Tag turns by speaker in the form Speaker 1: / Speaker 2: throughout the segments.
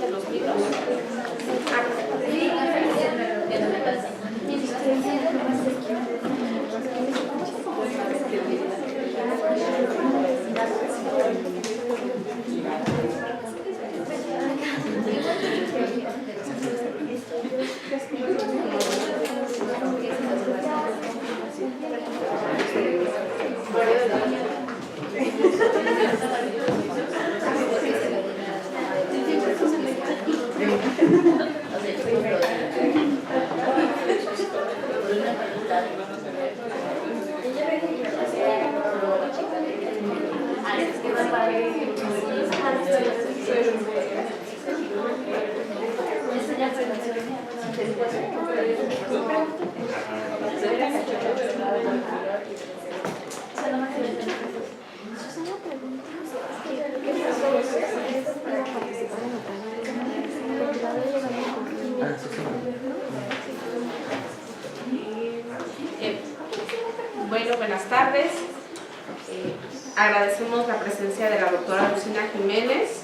Speaker 1: de los libros. Bueno, buenas tardes. Agradecemos la presencia de la doctora Lucina Jiménez.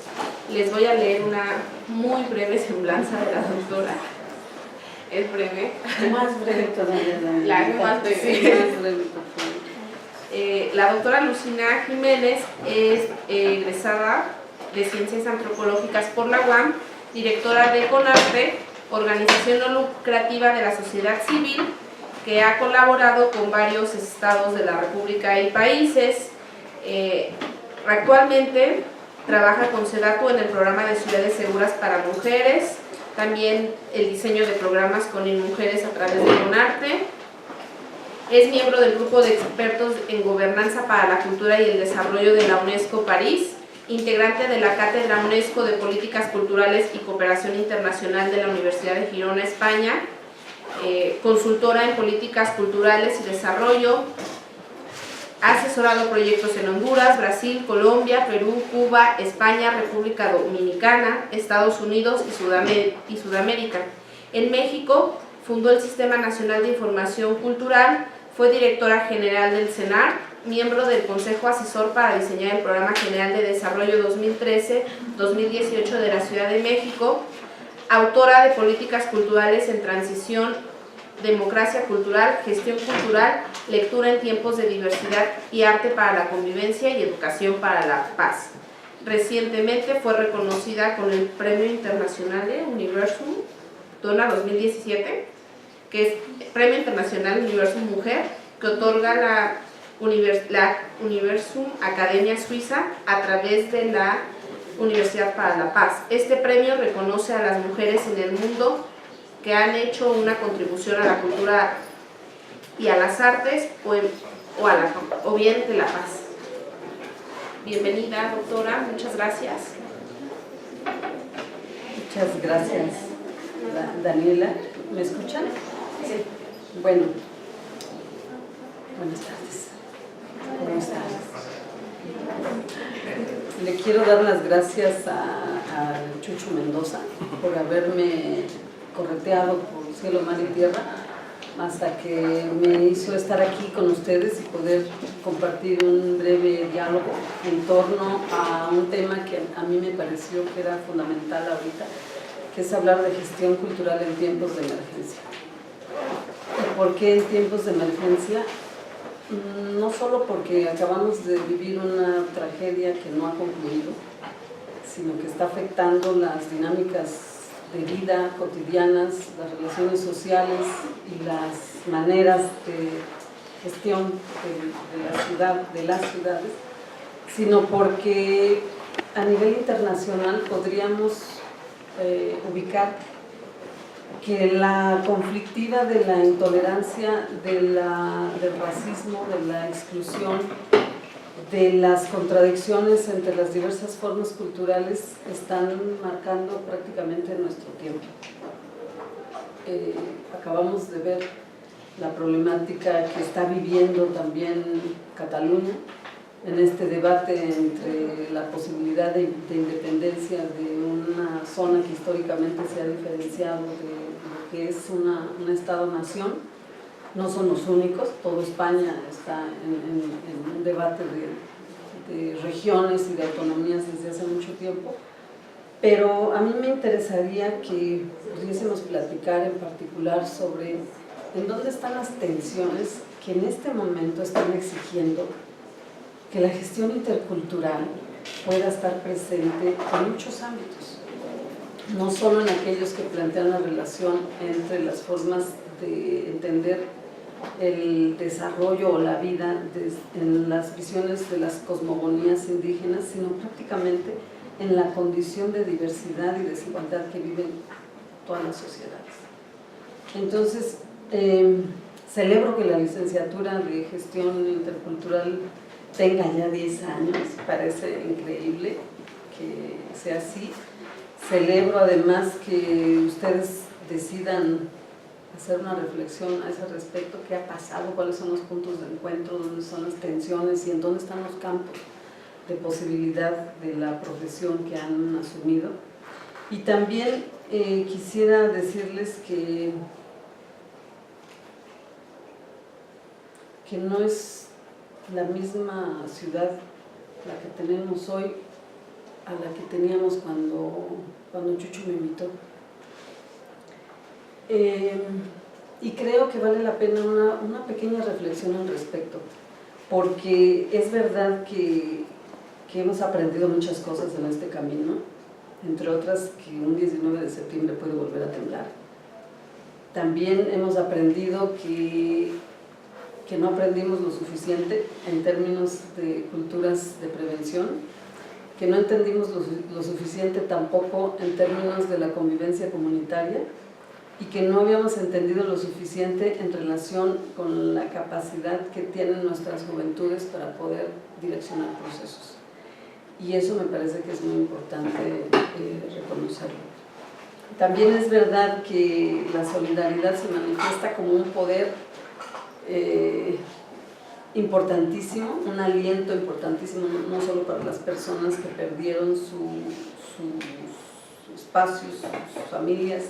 Speaker 1: Les voy a leer una muy breve semblanza de la doctora. Es breve.
Speaker 2: Más breve todavía.
Speaker 1: La más breve.
Speaker 2: Sí, más breve, por favor.
Speaker 1: La doctora Lucina Jiménez es egresada de Ciencias Antropológicas por la UAM, directora de CONARTE, organización no lucrativa de la sociedad civil, que ha colaborado con varios estados de la República y países. Actualmente trabaja con SEDATU en el programa de ciudades seguras para mujeres, también el diseño de programas con mujeres a través de CONARTE. Es miembro del grupo de expertos en gobernanza para la cultura y el desarrollo de la UNESCO París, integrante de la Cátedra UNESCO de Políticas Culturales y Cooperación Internacional de la Universidad de Girona, España, consultora en políticas culturales y desarrollo, ha asesorado proyectos en Honduras, Brasil, Colombia, Perú, Cuba, España, República Dominicana, Estados Unidos y Sudamérica. En México fundó el Sistema Nacional de Información Cultural, fue directora general del CENAR, miembro del Consejo Asesor para diseñar el Programa General de Desarrollo 2013-2018 de la Ciudad de México, autora de Políticas Culturales en Transición, Democracia Cultural, Gestión Cultural, Lectura en Tiempos de Diversidad y Arte para la Convivencia y Educación para la Paz. Recientemente fue reconocida con el Premio Internacional de Universum Dona 2017, que es Premio Internacional Universum Mujer, que otorga la Universum Academia Suiza a través de la Universidad para la Paz. Este premio reconoce a las mujeres en el mundo que han hecho una contribución a la cultura y a las artes o bien de la paz. Bienvenida, doctora, muchas gracias.
Speaker 2: Muchas gracias, Daniela. ¿Me escuchan? Sí. Bueno, buenas tardes. ¿Cómo están? Le quiero dar las gracias a Chucho Mendoza por haberme correteado por cielo, mar y tierra hasta que me hizo estar aquí con ustedes y poder compartir un breve diálogo en torno a un tema que a mí me pareció que era fundamental ahorita, que es hablar de gestión cultural en tiempos de emergencia. ¿Y por qué en tiempos de emergencia? No solo porque acabamos de vivir una tragedia que no ha concluido, sino que está afectando las dinámicas de vida cotidianas, las relaciones sociales y las maneras de gestión de las ciudades, sino porque a nivel internacional podríamos ubicar que la conflictiva de la intolerancia, del racismo, de la exclusión, de las contradicciones entre las diversas formas culturales están marcando prácticamente nuestro tiempo. Acabamos de ver la problemática que está viviendo también Cataluña en este debate entre la posibilidad de independencia de una zona que históricamente se ha diferenciado de lo que es un Estado-nación. No son los únicos, toda España está en un debate de regiones y de autonomías desde hace mucho tiempo, Pero a mí me interesaría que pudiésemos platicar en particular sobre en dónde están las tensiones que en este momento están exigiendo que la gestión intercultural pueda estar presente en muchos ámbitos, no solo en aquellos que plantean la relación entre las formas de entender el desarrollo o la vida en las visiones de las cosmogonías indígenas, sino prácticamente en la condición de diversidad y desigualdad que viven todas las sociedades. Entonces, celebro que la licenciatura de Gestión Intercultural tenga ya 10 años, parece increíble que sea así. Celebro además que ustedes decidan hacer una reflexión a ese respecto, qué ha pasado, cuáles son los puntos de encuentro, dónde son las tensiones y en dónde están los campos de posibilidad de la profesión que han asumido. Y también quisiera decirles que no es la misma ciudad la que tenemos hoy a la que teníamos cuando Chucho me invitó. Y creo que vale la pena una pequeña reflexión al respecto, porque es verdad que hemos aprendido muchas cosas en este camino, entre otras que un 19 de septiembre puede volver a temblar. También hemos aprendido que no aprendimos lo suficiente en términos de culturas de prevención, que no entendimos lo suficiente tampoco en términos de la convivencia comunitaria y que no habíamos entendido lo suficiente en relación con la capacidad que tienen nuestras juventudes para poder direccionar procesos. Y eso me parece que es muy importante reconocerlo. También es verdad que la solidaridad se manifiesta como un poder importantísimo, un aliento importantísimo, no solo para las personas que perdieron su espacio, sus familias,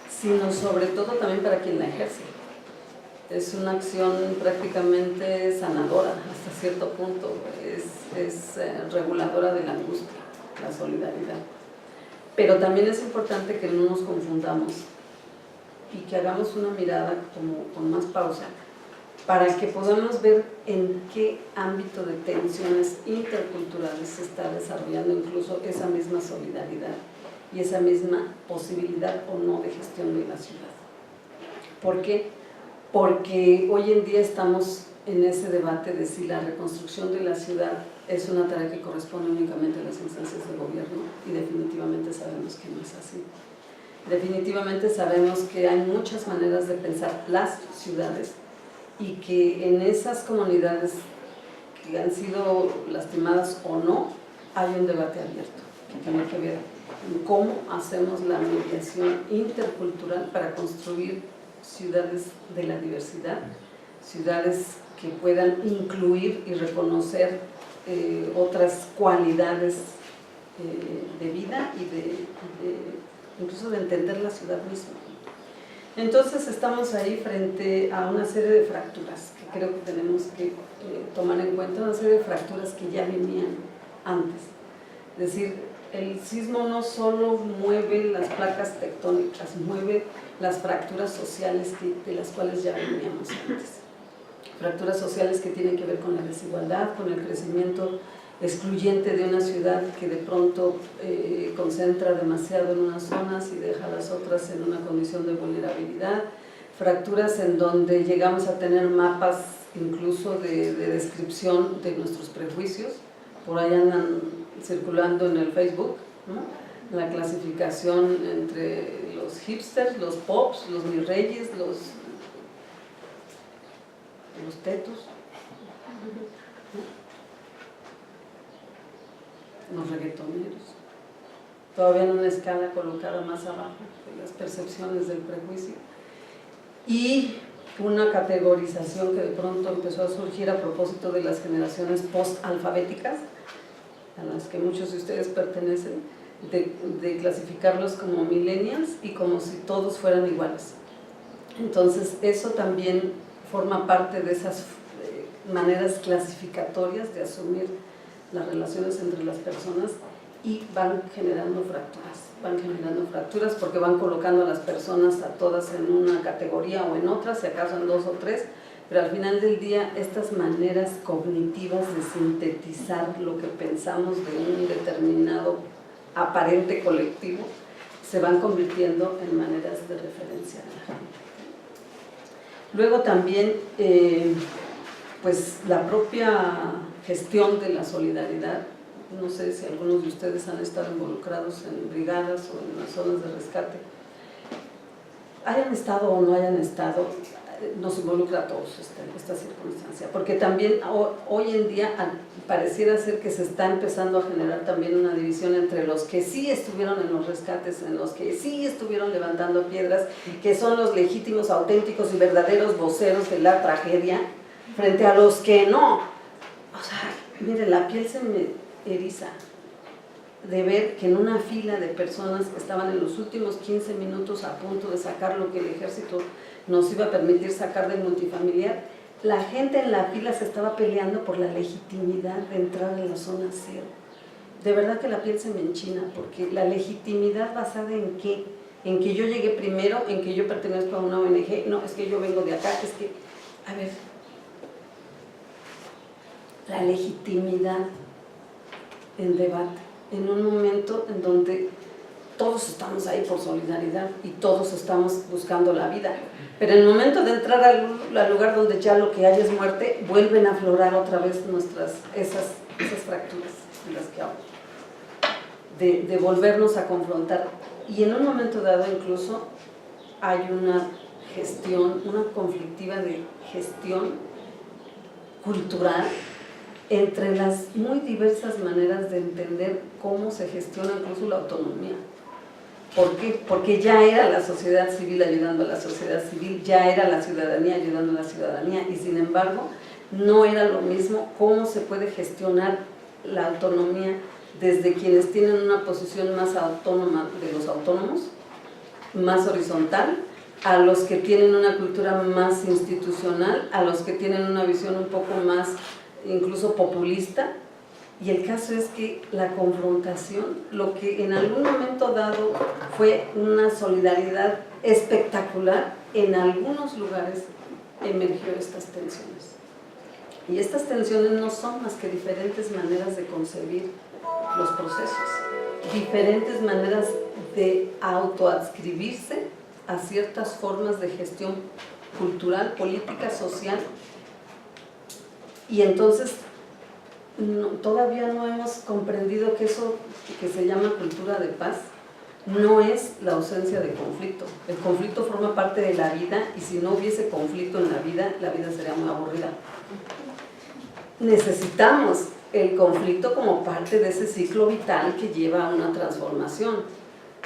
Speaker 2: sino sobre todo también para quien la ejerce. Es una acción prácticamente sanadora hasta cierto punto, es reguladora de la angustia, la solidaridad. Pero también es importante que no nos confundamos y que hagamos una mirada con más pausa para que podamos ver en qué ámbito de tensiones interculturales se está desarrollando incluso esa misma solidaridad y esa misma posibilidad o no de gestión de la ciudad. ¿Por qué? Porque hoy en día estamos en ese debate de si la reconstrucción de la ciudad es una tarea que corresponde únicamente a las instancias del gobierno, y definitivamente sabemos que no es así. Definitivamente sabemos que hay muchas maneras de pensar las ciudades y que en esas comunidades que han sido lastimadas o no, hay un debate abierto que tiene que ver en cómo hacemos la mediación intercultural para construir ciudades de la diversidad, ciudades que puedan incluir y reconocer otras cualidades de vida y incluso de entender la ciudad misma. Entonces estamos ahí frente a una serie de fracturas que creo que tenemos que tomar en cuenta, una serie de fracturas que ya venían antes. Es decir, el sismo no solo mueve las placas tectónicas, mueve las fracturas sociales de las cuales ya veníamos antes. Fracturas sociales que tienen que ver con la desigualdad, con el crecimiento excluyente de una ciudad que de pronto concentra demasiado en unas zonas y deja a las otras en una condición de vulnerabilidad. Fracturas en donde llegamos a tener mapas incluso de descripción de nuestros prejuicios. Por ahí andan circulando en el Facebook, ¿no? La clasificación entre los hipsters, los pops, los mis reyes, los tetos, los reggaetoneros, todavía en una escala colocada más abajo de las percepciones del prejuicio, y una categorización que de pronto empezó a surgir a propósito de las generaciones post-alfabéticas, a las que muchos de ustedes pertenecen, de clasificarlos como millennials y como si todos fueran iguales. Entonces eso también forma parte de esas maneras clasificatorias de asumir las relaciones entre las personas y van generando fracturas porque van colocando a las personas a todas en una categoría o en otra, si acaso en 2 o 3, pero al final del día estas maneras cognitivas de sintetizar lo que pensamos de un determinado aparente colectivo se van convirtiendo en maneras de referenciar a la gente. Luego también, pues la propia gestión de la solidaridad, no sé si algunos de ustedes han estado involucrados en brigadas o en las zonas de rescate, hayan estado o no hayan estado, nos involucra a todos esta circunstancia, porque también hoy en día pareciera ser que se está empezando a generar también una división entre los que sí estuvieron en los rescates, en los que sí estuvieron levantando piedras, que son los legítimos, auténticos y verdaderos voceros de la tragedia, frente a los que no. O sea, mire, la piel se me eriza de ver que en una fila de personas que estaban en los últimos 15 minutos a punto de sacar lo que el ejército nos iba a permitir sacar del multifamiliar, la gente en la fila se estaba peleando por la legitimidad de entrar en la zona cero. De verdad que la piel se me enchina, porque la legitimidad basada en qué, en que yo llegué primero, en que yo pertenezco a una ONG, no, es que yo vengo de acá, es que, a ver, la legitimidad en debate, en un momento en donde todos estamos ahí por solidaridad y todos estamos buscando la vida, pero en el momento de entrar al lugar donde ya lo que hay es muerte, vuelven a aflorar otra vez esas fracturas de las que hablo, de volvernos a confrontar, y en un momento dado incluso hay una gestión, una conflictiva de gestión cultural entre las muy diversas maneras de entender cómo se gestiona incluso la autonomía. ¿Por qué? Porque ya era la sociedad civil ayudando a la sociedad civil, ya era la ciudadanía ayudando a la ciudadanía, y sin embargo no era lo mismo cómo se puede gestionar la autonomía desde quienes tienen una posición más autónoma de los autónomos, más horizontal, a los que tienen una cultura más institucional, a los que tienen una visión un poco más incluso populista. Y el caso es que la confrontación, lo que en algún momento dado fue una solidaridad espectacular, en algunos lugares emergió estas tensiones. Y estas tensiones no son más que diferentes maneras de concebir los procesos, diferentes maneras de autoadscribirse a ciertas formas de gestión cultural, política, social. Y entonces todavía no hemos comprendido que eso que se llama cultura de paz no es la ausencia de conflicto. El conflicto forma parte de la vida, y si no hubiese conflicto en la vida sería muy aburrida. Necesitamos el conflicto como parte de ese ciclo vital que lleva a una transformación,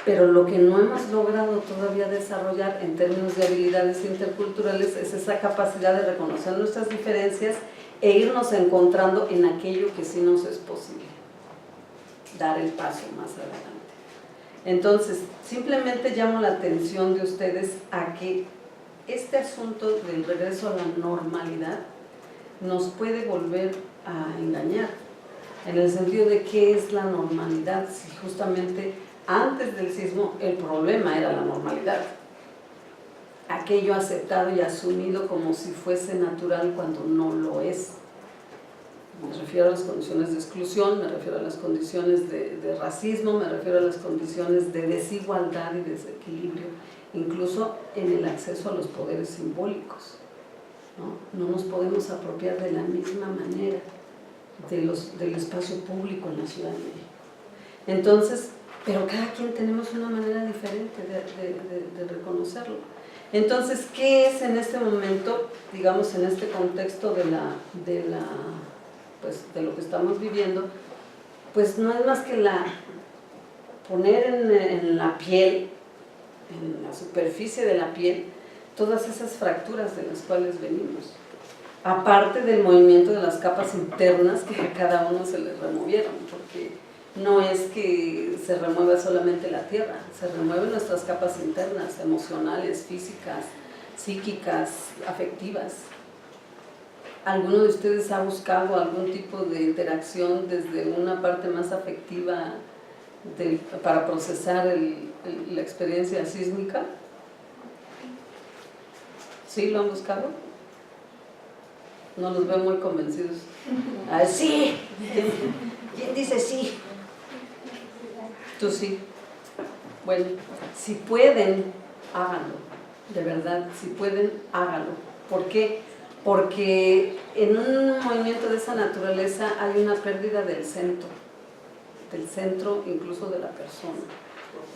Speaker 2: pero lo que no hemos logrado todavía desarrollar en términos de habilidades interculturales es esa capacidad de reconocer nuestras diferencias e irnos encontrando en aquello que sí nos es posible, dar el paso más adelante. Entonces, simplemente llamo la atención de ustedes a que este asunto del regreso a la normalidad nos puede volver a engañar, en el sentido de qué es la normalidad, si justamente antes del sismo el problema era la normalidad, aquello aceptado y asumido como si fuese natural cuando no lo es. Me refiero a las condiciones de exclusión, me refiero a las condiciones de racismo, me refiero a las condiciones de desigualdad y desequilibrio, incluso en el acceso a los poderes simbólicos. No nos podemos apropiar de la misma manera del espacio público en la Ciudad de México. Entonces, pero cada quien tenemos una manera diferente de reconocerlo. Entonces, ¿qué es en este momento, digamos, en este contexto de lo que estamos viviendo? Pues no es más que poner en la piel, en la superficie de la piel, todas esas fracturas de las cuales venimos, aparte del movimiento de las capas internas que a cada uno se les removieron, porque no es que se remueva solamente la tierra, se remueven nuestras capas internas, emocionales, físicas, psíquicas, afectivas. ¿Alguno de ustedes ha buscado algún tipo de interacción desde una parte más afectiva para procesar la experiencia sísmica. ¿Sí lo han buscado? No los veo muy convencidos. Ah, sí. ¿Quién dice sí? Tú sí. Bueno, si pueden, háganlo. De verdad, si pueden, háganlo. ¿Por qué? Porque en un movimiento de esa naturaleza hay una pérdida del centro incluso de la persona.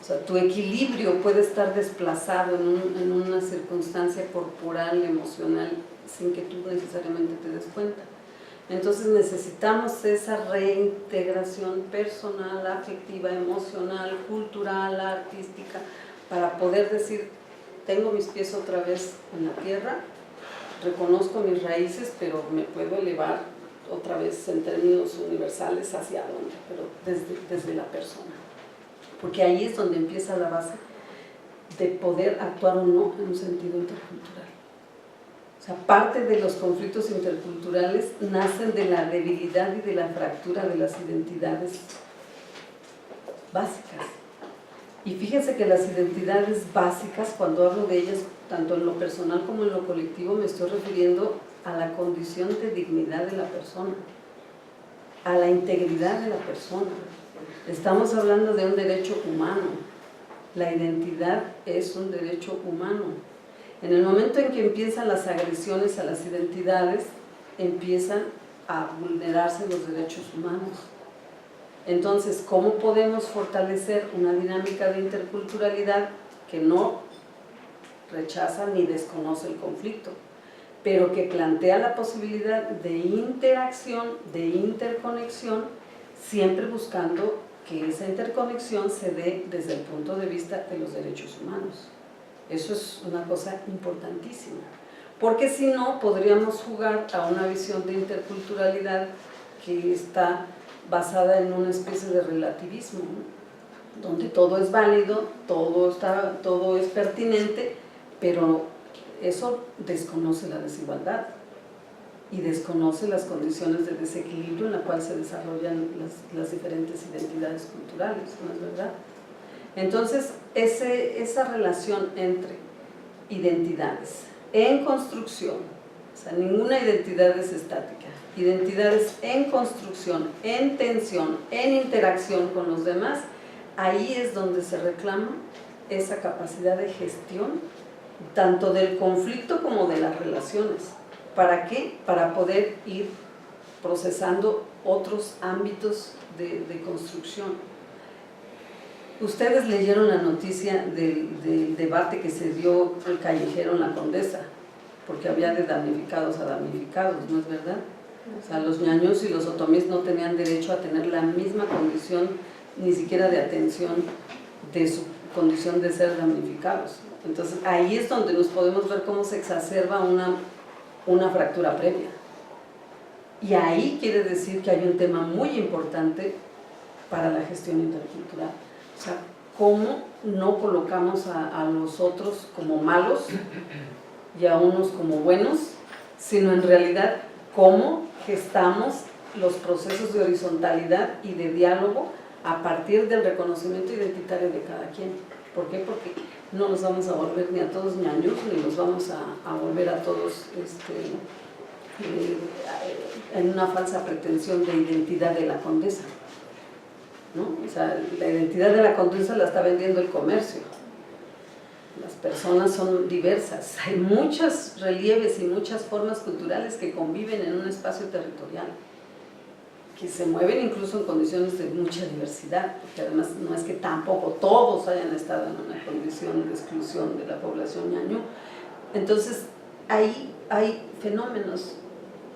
Speaker 2: O sea, tu equilibrio puede estar desplazado en una circunstancia corporal, emocional, sin que tú necesariamente te des cuenta. Entonces necesitamos esa reintegración personal, afectiva, emocional, cultural, artística, para poder decir, tengo mis pies otra vez en la tierra, reconozco mis raíces, pero me puedo elevar otra vez en términos universales hacia dónde, pero desde la persona. Porque ahí es donde empieza la base de poder actuar o no en un sentido intercultural. O sea, parte de los conflictos interculturales nacen de la debilidad y de la fractura de las identidades básicas. Y fíjense que las identidades básicas, cuando hablo de ellas, tanto en lo personal como en lo colectivo, me estoy refiriendo a la condición de dignidad de la persona, a la integridad de la persona. Estamos hablando de un derecho humano. La identidad es un derecho humano. En el momento en que empiezan las agresiones a las identidades, empiezan a vulnerarse los derechos humanos. Entonces, ¿cómo podemos fortalecer una dinámica de interculturalidad que no rechaza ni desconoce el conflicto, pero que plantea la posibilidad de interacción, de interconexión, siempre buscando que esa interconexión se dé desde el punto de vista de los derechos humanos? Eso es una cosa importantísima, porque si no, podríamos jugar a una visión de interculturalidad que está basada en una especie de relativismo, ¿no? Donde todo es válido, todo es pertinente, pero eso desconoce la desigualdad y desconoce las condiciones de desequilibrio en la cual se desarrollan las diferentes identidades culturales, ¿no es verdad? Entonces, esa relación entre identidades en construcción, o sea, ninguna identidad es estática, identidades en construcción, en tensión, en interacción con los demás, ahí es donde se reclama esa capacidad de gestión, tanto del conflicto como de las relaciones. ¿Para qué? Para poder ir procesando otros ámbitos de construcción. Ustedes leyeron la noticia del debate que se dio el callejero en la Condesa, porque había de damnificados a damnificados, ¿no es verdad? O sea, los ñaños y los otomís no tenían derecho a tener la misma condición, ni siquiera de atención de su condición de ser damnificados. Entonces, ahí es donde nos podemos ver cómo se exacerba una fractura previa. Y ahí quiere decir que hay un tema muy importante para la gestión intercultural. O sea, cómo no colocamos a los otros como malos y a unos como buenos, sino en realidad cómo gestamos los procesos de horizontalidad y de diálogo a partir del reconocimiento identitario de cada quien. ¿Por qué? Porque no nos vamos a volver ni a todos ñaños, ni nos vamos a volver a todos en una falsa pretensión de identidad de la condesa, ¿no? O sea, la identidad de la condesa la está vendiendo el comercio. Las personas son diversas, hay muchos relieves y muchas formas culturales que conviven en un espacio territorial, que se mueven incluso en condiciones de mucha diversidad, porque además no es que tampoco todos hayan estado en una condición de exclusión de la población ñaño. Entonces, ahí hay fenómenos.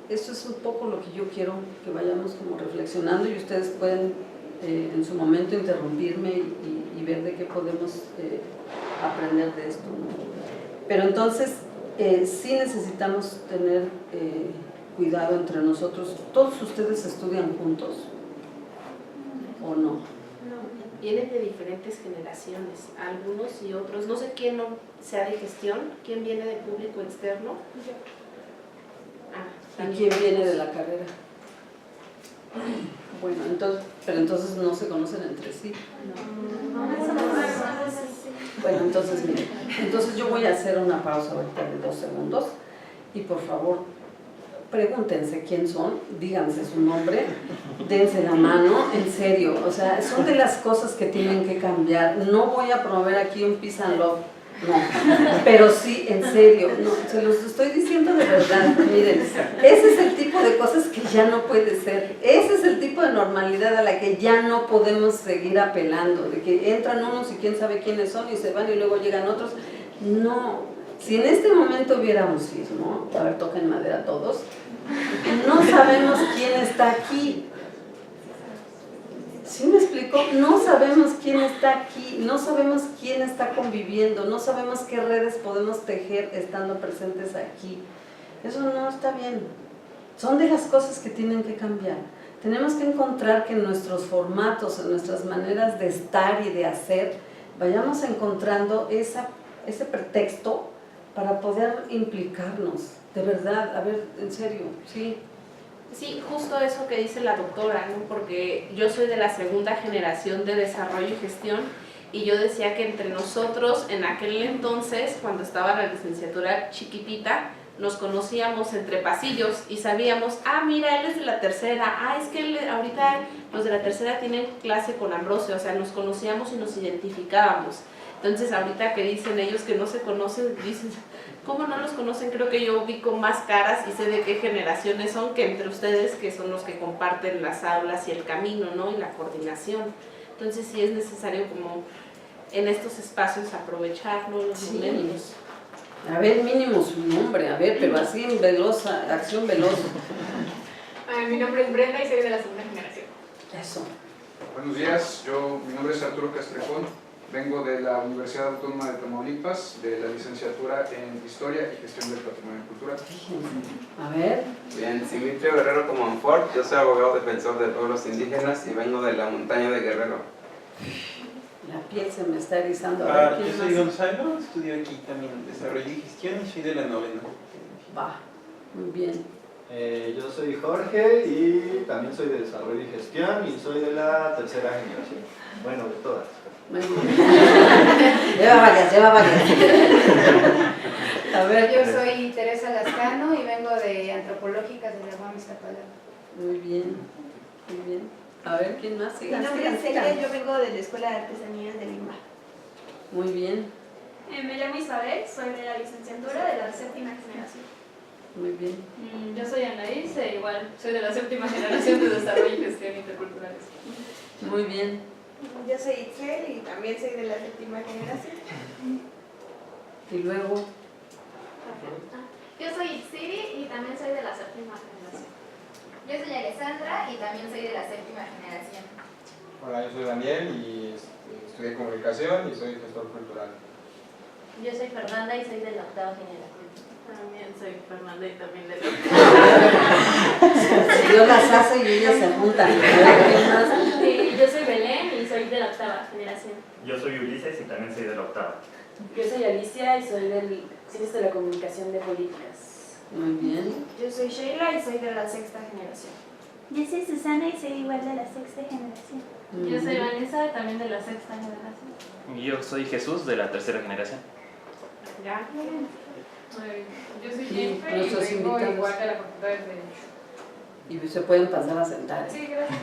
Speaker 2: Eso es un poco lo que yo quiero que vayamos como reflexionando, y ustedes pueden en su momento interrumpirme y ver de qué podemos aprender de esto, ¿no? Pero entonces sí necesitamos tener cuidado entre nosotros. ¿Todos ustedes estudian juntos o no?
Speaker 1: No, vienen de diferentes generaciones, algunos y otros. No sé quién no sea de gestión, quién viene de público externo.
Speaker 2: ¿Y quién viene de la carrera? Bueno, entonces, pero entonces no se conocen entre sí. Bueno, entonces miren, entonces yo voy a hacer una pausa ahorita de 2 segundos y por favor pregúntense quién son, díganse su nombre, dense la mano, en serio, o sea, son de las cosas que tienen que cambiar. No voy a promover aquí un peace and love, no, pero sí, en serio, no, se los estoy diciendo de verdad, miren, ese es el tipo de cosas que ya no puede ser, ese es el tipo de normalidad a la que ya no podemos seguir apelando, de que entran unos y quién sabe quiénes son y se van y luego llegan otros. No, si en este momento hubiéramos sismo, a ver, toquen madera todos, no sabemos quién está aquí. ¿Sí me explico? No sabemos quién está aquí, no sabemos quién está conviviendo, no sabemos qué redes podemos tejer estando presentes aquí. Eso no está bien. Son de las cosas que tienen que cambiar. Tenemos que encontrar que en nuestros formatos, en nuestras maneras de estar y de hacer, vayamos encontrando ese pretexto para poder implicarnos. De verdad, a ver, en serio, sí.
Speaker 1: Sí, justo eso que dice la doctora, ¿no? Porque yo soy de la segunda generación de desarrollo y gestión y yo decía que entre nosotros en aquel entonces, cuando estaba la licenciatura chiquitita, nos conocíamos entre pasillos y sabíamos, ah, mira, él es de la tercera, ah, es que ahorita los de la tercera tienen clase con Ambrosio, o sea, nos conocíamos y nos identificábamos. Entonces, ahorita que dicen ellos que no se conocen, dicen, ¿cómo no los conocen? Creo que yo ubico más caras y sé de qué generaciones son que entre ustedes, que son los que comparten las aulas y el camino, ¿no? Y la coordinación. Entonces, sí es necesario como en estos espacios aprovecharlo, los momentos.
Speaker 2: A ver, mínimo su nombre, a ver, pero así en veloz, acción veloz.
Speaker 3: Mi nombre es Brenda y soy de la segunda generación.
Speaker 2: Eso.
Speaker 4: Buenos días, mi nombre es Arturo Castrejón, vengo de la Universidad Autónoma de Tamaulipas, de la licenciatura en Historia y Gestión del Patrimonio Cultural.
Speaker 2: A ver.
Speaker 5: Bien, Simitrio Guerrero Comonfort, yo soy abogado defensor de pueblos indígenas y vengo de la montaña de Guerrero.
Speaker 2: La piel se me está erizando.
Speaker 6: Yo soy Gonzalo, estudio aquí también Desarrollo y Gestión y soy de la 9ª.
Speaker 2: Va, muy bien.
Speaker 7: Yo soy Jorge y también soy de Desarrollo y Gestión y soy de la 3ª generación. Bueno, de todas.
Speaker 2: Muy bien. Lleva varias. A ver.
Speaker 8: Yo soy Teresa Lascano y vengo de Antropológicas de la UAM Iztapalapa.
Speaker 2: Muy bien, muy bien. A ver, ¿quién más?
Speaker 9: Mi nombre es Celia, yo vengo de la Escuela de Artesanías de Lima.
Speaker 2: Muy bien,
Speaker 10: Me llamo Isabel, soy de la licenciatura de la 7ª generación.
Speaker 2: muy bien.
Speaker 3: Yo soy Anaís e igual soy de la 7ª generación de Desarrollo y Gestión Interculturales.
Speaker 2: Muy bien.
Speaker 9: Yo soy Itzel y también soy de la 7ª generación.
Speaker 2: Y luego,
Speaker 10: Yo soy Itziri y también soy de la 7ª generación.
Speaker 11: Yo soy Alessandra y también soy de la 7ª generación.
Speaker 12: Hola, yo soy Daniel y estudié comunicación y soy gestor cultural.
Speaker 11: Yo soy Fernanda y soy de la 8ª generación.
Speaker 3: También soy Fernanda y también de la 8ª.
Speaker 2: Dios las hace y ellas se juntan. A ver, ¿quién más?
Speaker 10: Yo soy Belén y soy de la 8ª generación.
Speaker 13: Yo soy Ulises y también soy de la 8ª.
Speaker 14: Yo soy Alicia y soy del Ciencias de la Comunicación de Políticas.
Speaker 2: Muy bien.
Speaker 10: Yo soy Sheila y soy de la 6ª generación.
Speaker 11: Yo soy Susana y soy igual de la 6ª generación.
Speaker 3: Yo soy Vanessa, también de la 6ª generación.
Speaker 13: Y yo soy Jesús, de la 3ª generación.
Speaker 1: Ya.
Speaker 3: Yo soy
Speaker 2: Sí,
Speaker 3: Jennifer y
Speaker 2: nuestros
Speaker 3: vengo
Speaker 2: invitados.
Speaker 3: igual de la Facultad de Derecho.
Speaker 2: Y se pueden pasar a sentar.
Speaker 3: Sí, gracias.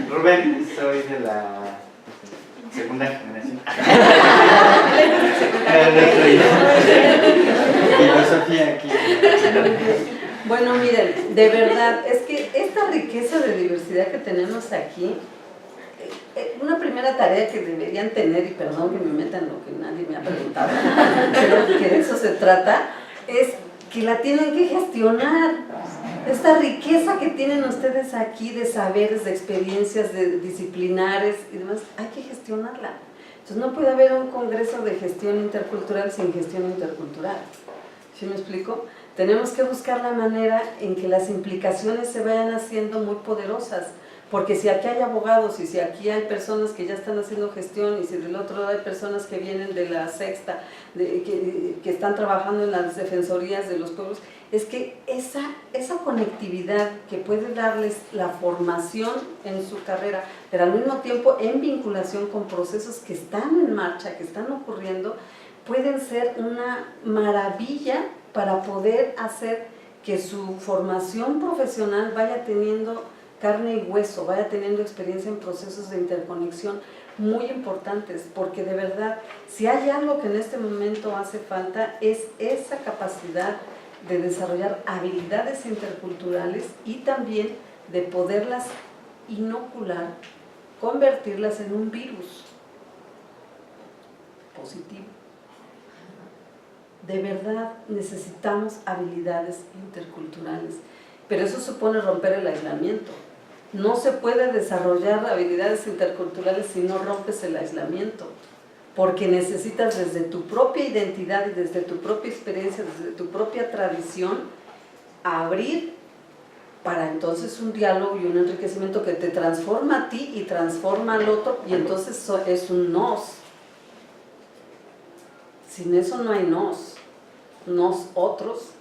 Speaker 5: Rubén, soy de la 2ª generación. Filosofía aquí.
Speaker 2: Bueno, miren, de verdad, es que esta riqueza de diversidad que tenemos aquí, una primera tarea que deberían tener, y perdón que me metan lo que nadie me ha preguntado, pero que de eso se trata, es que la tienen que gestionar. Esta riqueza que tienen ustedes aquí de saberes, de experiencias, de disciplinares y demás, hay que gestionarla. Entonces no puede haber un congreso de gestión intercultural sin gestión intercultural. ¿Sí me explico? Tenemos que buscar la manera en que las implicaciones se vayan haciendo muy poderosas, porque si aquí hay abogados y si aquí hay personas que ya están haciendo gestión y si del otro lado hay personas que vienen de la 6ª, que están trabajando en las defensorías de los pueblos, es que esa conectividad que puede darles la formación en su carrera, pero al mismo tiempo en vinculación con procesos que están en marcha, que están ocurriendo, pueden ser una maravilla para poder hacer que su formación profesional vaya teniendo carne y hueso, vaya teniendo experiencia en procesos de interconexión muy importantes, porque de verdad, si hay algo que en este momento hace falta, es esa capacidad de desarrollar habilidades interculturales y también de poderlas inocular, convertirlas en un virus positivo. De verdad necesitamos habilidades interculturales, pero eso supone romper el aislamiento. No se puede desarrollar habilidades interculturales si no rompes el aislamiento, porque necesitas desde tu propia identidad y desde tu propia experiencia, desde tu propia tradición, abrir para entonces un diálogo y un enriquecimiento que te transforma a ti y transforma al otro, y entonces es un nos. Sin eso no hay nos otros.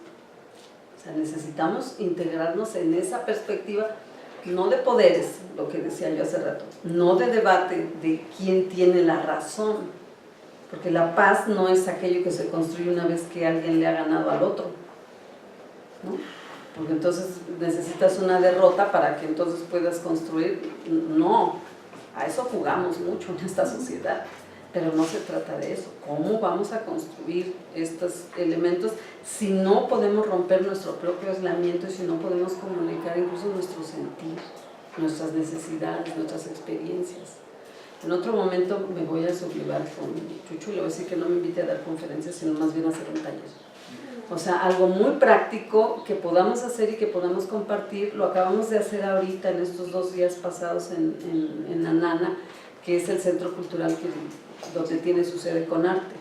Speaker 2: O sea, necesitamos integrarnos en esa perspectiva, no de poderes, lo que decía yo hace rato, no de debate de quién tiene la razón, porque la paz no es aquello que se construye una vez que alguien le ha ganado al otro, ¿no? Porque entonces necesitas una derrota para que entonces puedas construir. No, a eso jugamos mucho en esta sociedad, pero no se trata de eso. ¿Cómo vamos a construir estos elementos si no podemos romper nuestro propio aislamiento y si no podemos comunicar incluso nuestro sentir, nuestras necesidades, nuestras experiencias? En otro momento me voy a sublevar con Chuchu y le voy a decir que no me invite a dar conferencias, sino más bien a hacer un taller. O sea, algo muy práctico que podamos hacer y que podamos compartir. Lo acabamos de hacer ahorita en estos 2 días pasados en Anana, que es el centro cultural donde tiene su sede Conarte.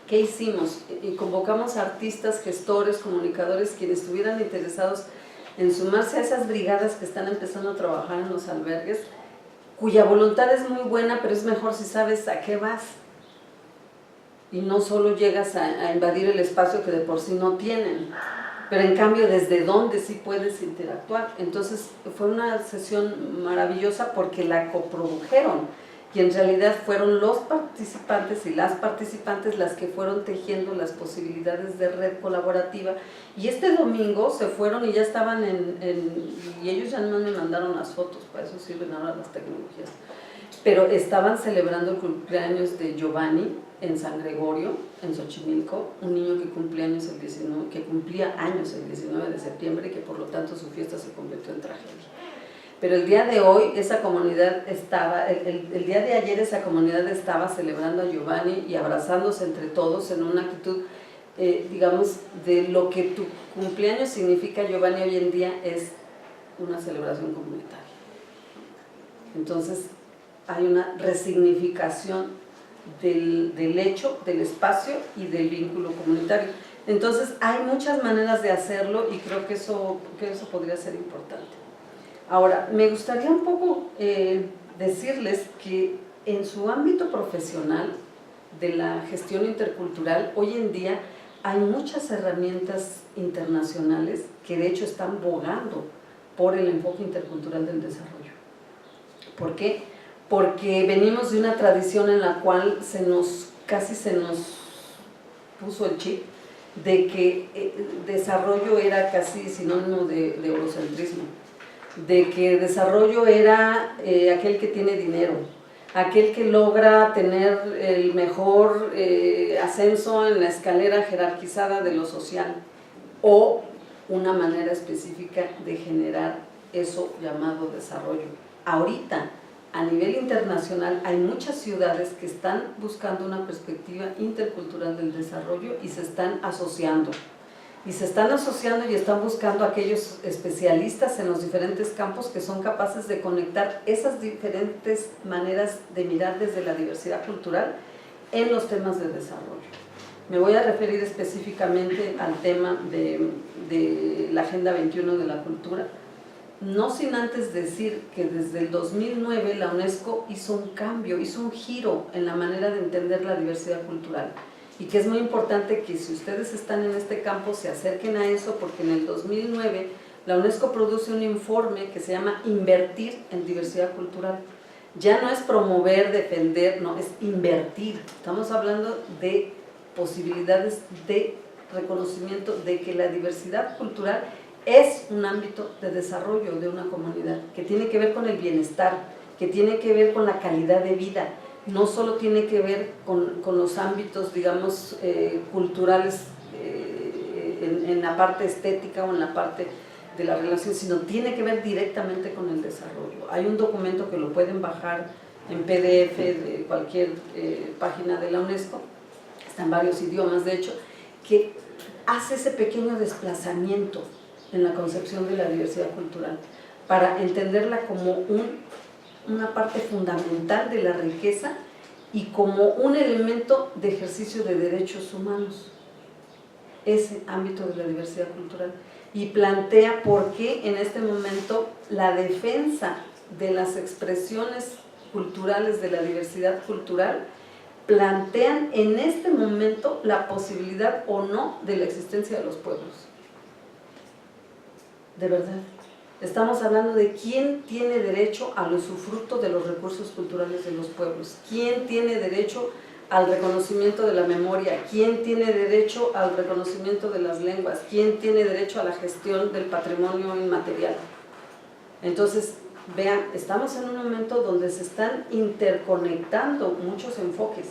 Speaker 2: ¿Qué hicimos? Y convocamos a artistas, gestores, comunicadores, quienes estuvieran interesados en sumarse a esas brigadas que están empezando a trabajar en los albergues, cuya voluntad es muy buena, pero es mejor si sabes a qué vas y no solo llegas a invadir el espacio que de por sí no tienen, pero en cambio desde dónde sí puedes interactuar. Entonces fue una sesión maravillosa porque la coprodujeron y en realidad fueron los participantes y las participantes las que fueron tejiendo las posibilidades de red colaborativa, y este domingo se fueron y ya estaban y ellos ya no me mandaron las fotos, para eso sirven ahora las tecnologías, pero estaban celebrando el cumpleaños de Giovanni en San Gregorio, en Xochimilco, un niño que cumplía años el 19 de septiembre y que por lo tanto su fiesta se convirtió en tragedia. Pero el día de hoy esa comunidad estaba, el día de ayer esa comunidad estaba celebrando a Giovanni y abrazándose entre todos en una actitud, digamos, de lo que tu cumpleaños significa. Giovanni hoy en día es una celebración comunitaria. Entonces hay una resignificación del hecho, del espacio y del vínculo comunitario. Entonces hay muchas maneras de hacerlo y creo que eso podría ser importante. Ahora, me gustaría un poco decirles que en su ámbito profesional de la gestión intercultural, hoy en día hay muchas herramientas internacionales que de hecho están bogando por el enfoque intercultural del desarrollo. ¿Por qué? Porque venimos de una tradición en la cual casi se nos puso el chip de que desarrollo era casi sinónimo de eurocentrismo, de que desarrollo era aquel que tiene dinero, aquel que logra tener el mejor ascenso en la escalera jerarquizada de lo social, o una manera específica de generar eso llamado desarrollo. Ahorita, a nivel internacional, hay muchas ciudades que están buscando una perspectiva intercultural del desarrollo y se están asociando. Y están buscando aquellos especialistas en los diferentes campos que son capaces de conectar esas diferentes maneras de mirar desde la diversidad cultural en los temas de desarrollo. Me voy a referir específicamente al tema de la Agenda 21 de la Cultura, no sin antes decir que desde el 2009 la UNESCO hizo un cambio, hizo un giro en la manera de entender la diversidad cultural. y que es muy importante que si ustedes están en este campo se acerquen a eso, porque en el 2009 la UNESCO produce un informe que se llama Invertir en Diversidad Cultural. Ya no es promover, defender, no, es invertir. Estamos hablando de posibilidades de reconocimiento de que la diversidad cultural es un ámbito de desarrollo de una comunidad, que tiene que ver con el bienestar, que tiene que ver con la calidad de vida, no solo tiene que ver con los ámbitos, digamos, culturales en la parte estética o en la parte de la relación, sino tiene que ver directamente con el desarrollo. Hay un documento que lo pueden bajar en PDF de cualquier página de la UNESCO, está en varios idiomas de hecho, que hace ese pequeño desplazamiento en la concepción de la diversidad cultural para entenderla como una parte fundamental de la riqueza y como un elemento de ejercicio de derechos humanos, ese ámbito de la diversidad cultural, y plantea por qué en este momento la defensa de las expresiones culturales de la diversidad cultural plantean en este momento la posibilidad o no de la existencia de los pueblos. De verdad. Estamos hablando de quién tiene derecho al usufructo de los recursos culturales de los pueblos, quién tiene derecho al reconocimiento de la memoria, quién tiene derecho al reconocimiento de las lenguas, quién tiene derecho a la gestión del patrimonio inmaterial. Entonces, vean, estamos en un momento donde se están interconectando muchos enfoques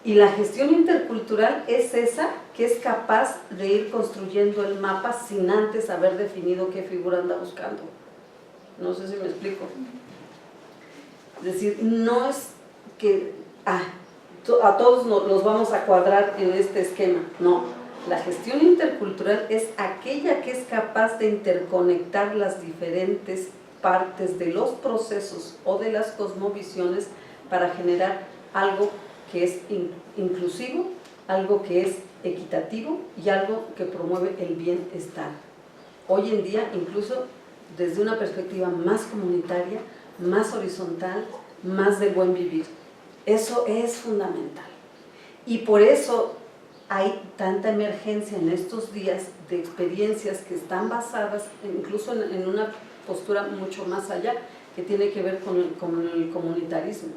Speaker 2: y la gestión intercultural es esa que es capaz de ir construyendo el mapa sin antes haber definido qué figura anda buscando. No sé si me explico. Es decir, no es que a todos los vamos a cuadrar en este esquema, no. La gestión intercultural es aquella que es capaz de interconectar las diferentes partes de los procesos o de las cosmovisiones para generar algo que es inclusivo, algo que es equitativo y algo que promueve el bienestar. Hoy en día, incluso desde una perspectiva más comunitaria, más horizontal, más de buen vivir. Eso es fundamental. Y por eso hay tanta emergencia en estos días de experiencias que están basadas incluso en una postura mucho más allá, que tiene que ver con el comunitarismo.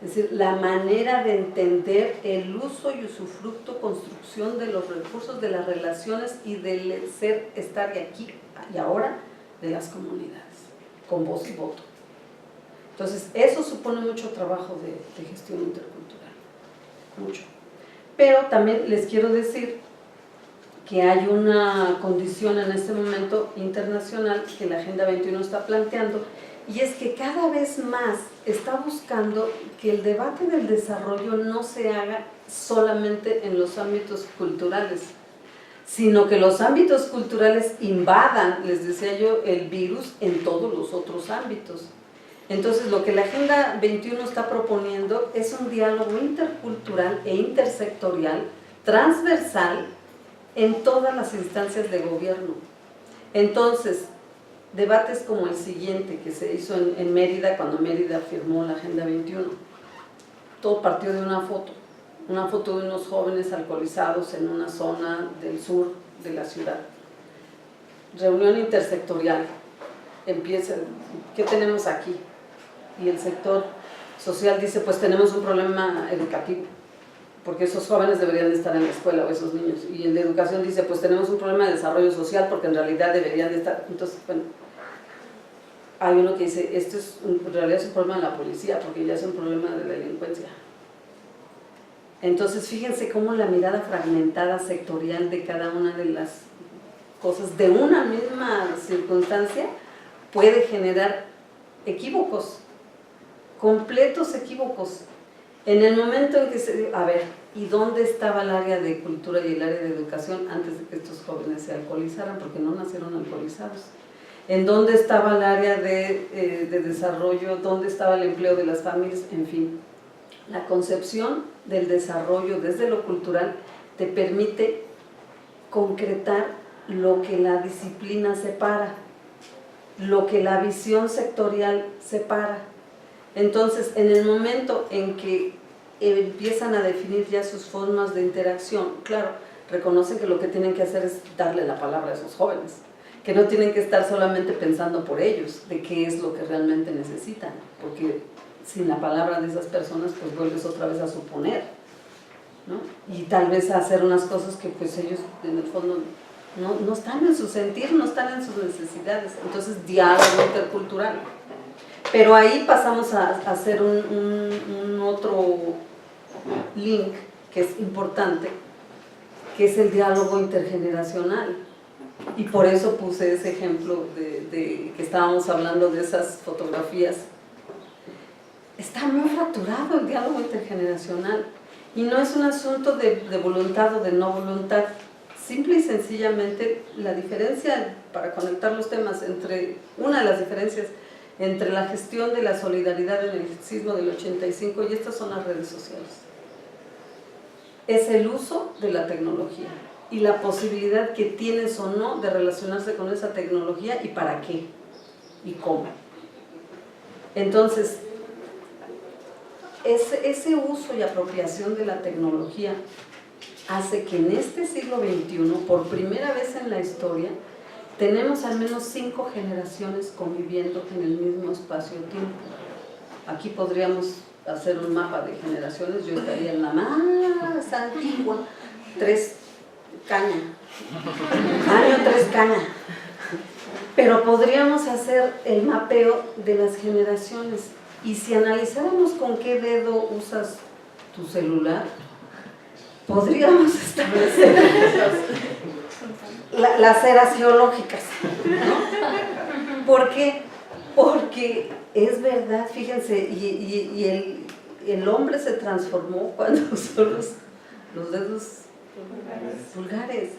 Speaker 2: Es decir, la manera de entender el uso y usufructo, construcción de los recursos, de las relaciones y del estar de aquí y ahora de las comunidades, con voz y voto. Entonces, eso supone mucho trabajo de gestión intercultural, mucho. Pero también les quiero decir que hay una condición en este momento internacional que la Agenda 21 está planteando, y es que cada vez más está buscando que el debate del desarrollo no se haga solamente en los ámbitos culturales, sino que los ámbitos culturales invadan, les decía yo, el virus en todos los otros ámbitos. Entonces, lo que la Agenda 21 está proponiendo es un diálogo intercultural e intersectorial, transversal, en todas las instancias de gobierno. Entonces, debates como el siguiente que se hizo en Mérida, cuando Mérida firmó la Agenda 21, todo partió de una foto de unos jóvenes alcoholizados en una zona del sur de la ciudad. Reunión intersectorial, empieza, ¿qué tenemos aquí? Y el sector social dice, pues tenemos un problema educativo, porque esos jóvenes deberían de estar en la escuela, o esos niños. Y el de educación dice, pues tenemos un problema de desarrollo social, porque en realidad deberían de estar. Entonces, bueno, hay uno que dice, esto es en realidad es un problema de la policía, porque ya es un problema de la delincuencia. Entonces, fíjense cómo la mirada fragmentada, sectorial de cada una de las cosas de una misma circunstancia puede generar equívocos, completos equívocos. En el momento en que a ver, ¿y dónde estaba el área de cultura y el área de educación antes de que estos jóvenes se alcoholizaran? Porque no nacieron alcoholizados. ¿En dónde estaba el área de desarrollo? ¿Dónde estaba el empleo de las familias? En fin, la concepción del desarrollo desde lo cultural te permite concretar lo que la disciplina separa, lo que la visión sectorial separa. Entonces, en el momento en que empiezan a definir ya sus formas de interacción. Claro, reconocen que lo que tienen que hacer es darle la palabra a esos jóvenes, que no tienen que estar solamente pensando por ellos, de qué es lo que realmente necesitan, porque sin la palabra de esas personas pues vuelves otra vez a suponer, ¿no? Y tal vez a hacer unas cosas que pues ellos en el fondo no están en su sentir, no están en sus necesidades. Entonces, diálogo intercultural. Pero ahí pasamos a hacer un otro link que es importante, que es el diálogo intergeneracional. Y por eso puse ese ejemplo de que estábamos hablando de esas fotografías. Está muy fracturado el diálogo intergeneracional y no es un asunto de voluntad o de no voluntad. Simple y sencillamente la diferencia, para conectar los temas, una de las diferencias entre la gestión de la solidaridad en el sismo del 85 y estas son las redes sociales, es el uso de la tecnología y la posibilidad que tienes o no de relacionarse con esa tecnología y para qué y cómo. Entonces, ese uso y apropiación de la tecnología hace que en este siglo XXI, por primera vez en la historia, tenemos al menos 5 generaciones conviviendo en el mismo espacio-tiempo. Aquí podríamos hacer un mapa de generaciones, yo estaría en la más antigua, 3 caña, año 3 caña. Pero podríamos hacer el mapeo de las generaciones y si analizáramos con qué dedo usas tu celular, podríamos establecer las eras geológicas, ¿no? ¿Por qué? Porque es verdad, fíjense, y el hombre se transformó cuando usó los dedos pulgares.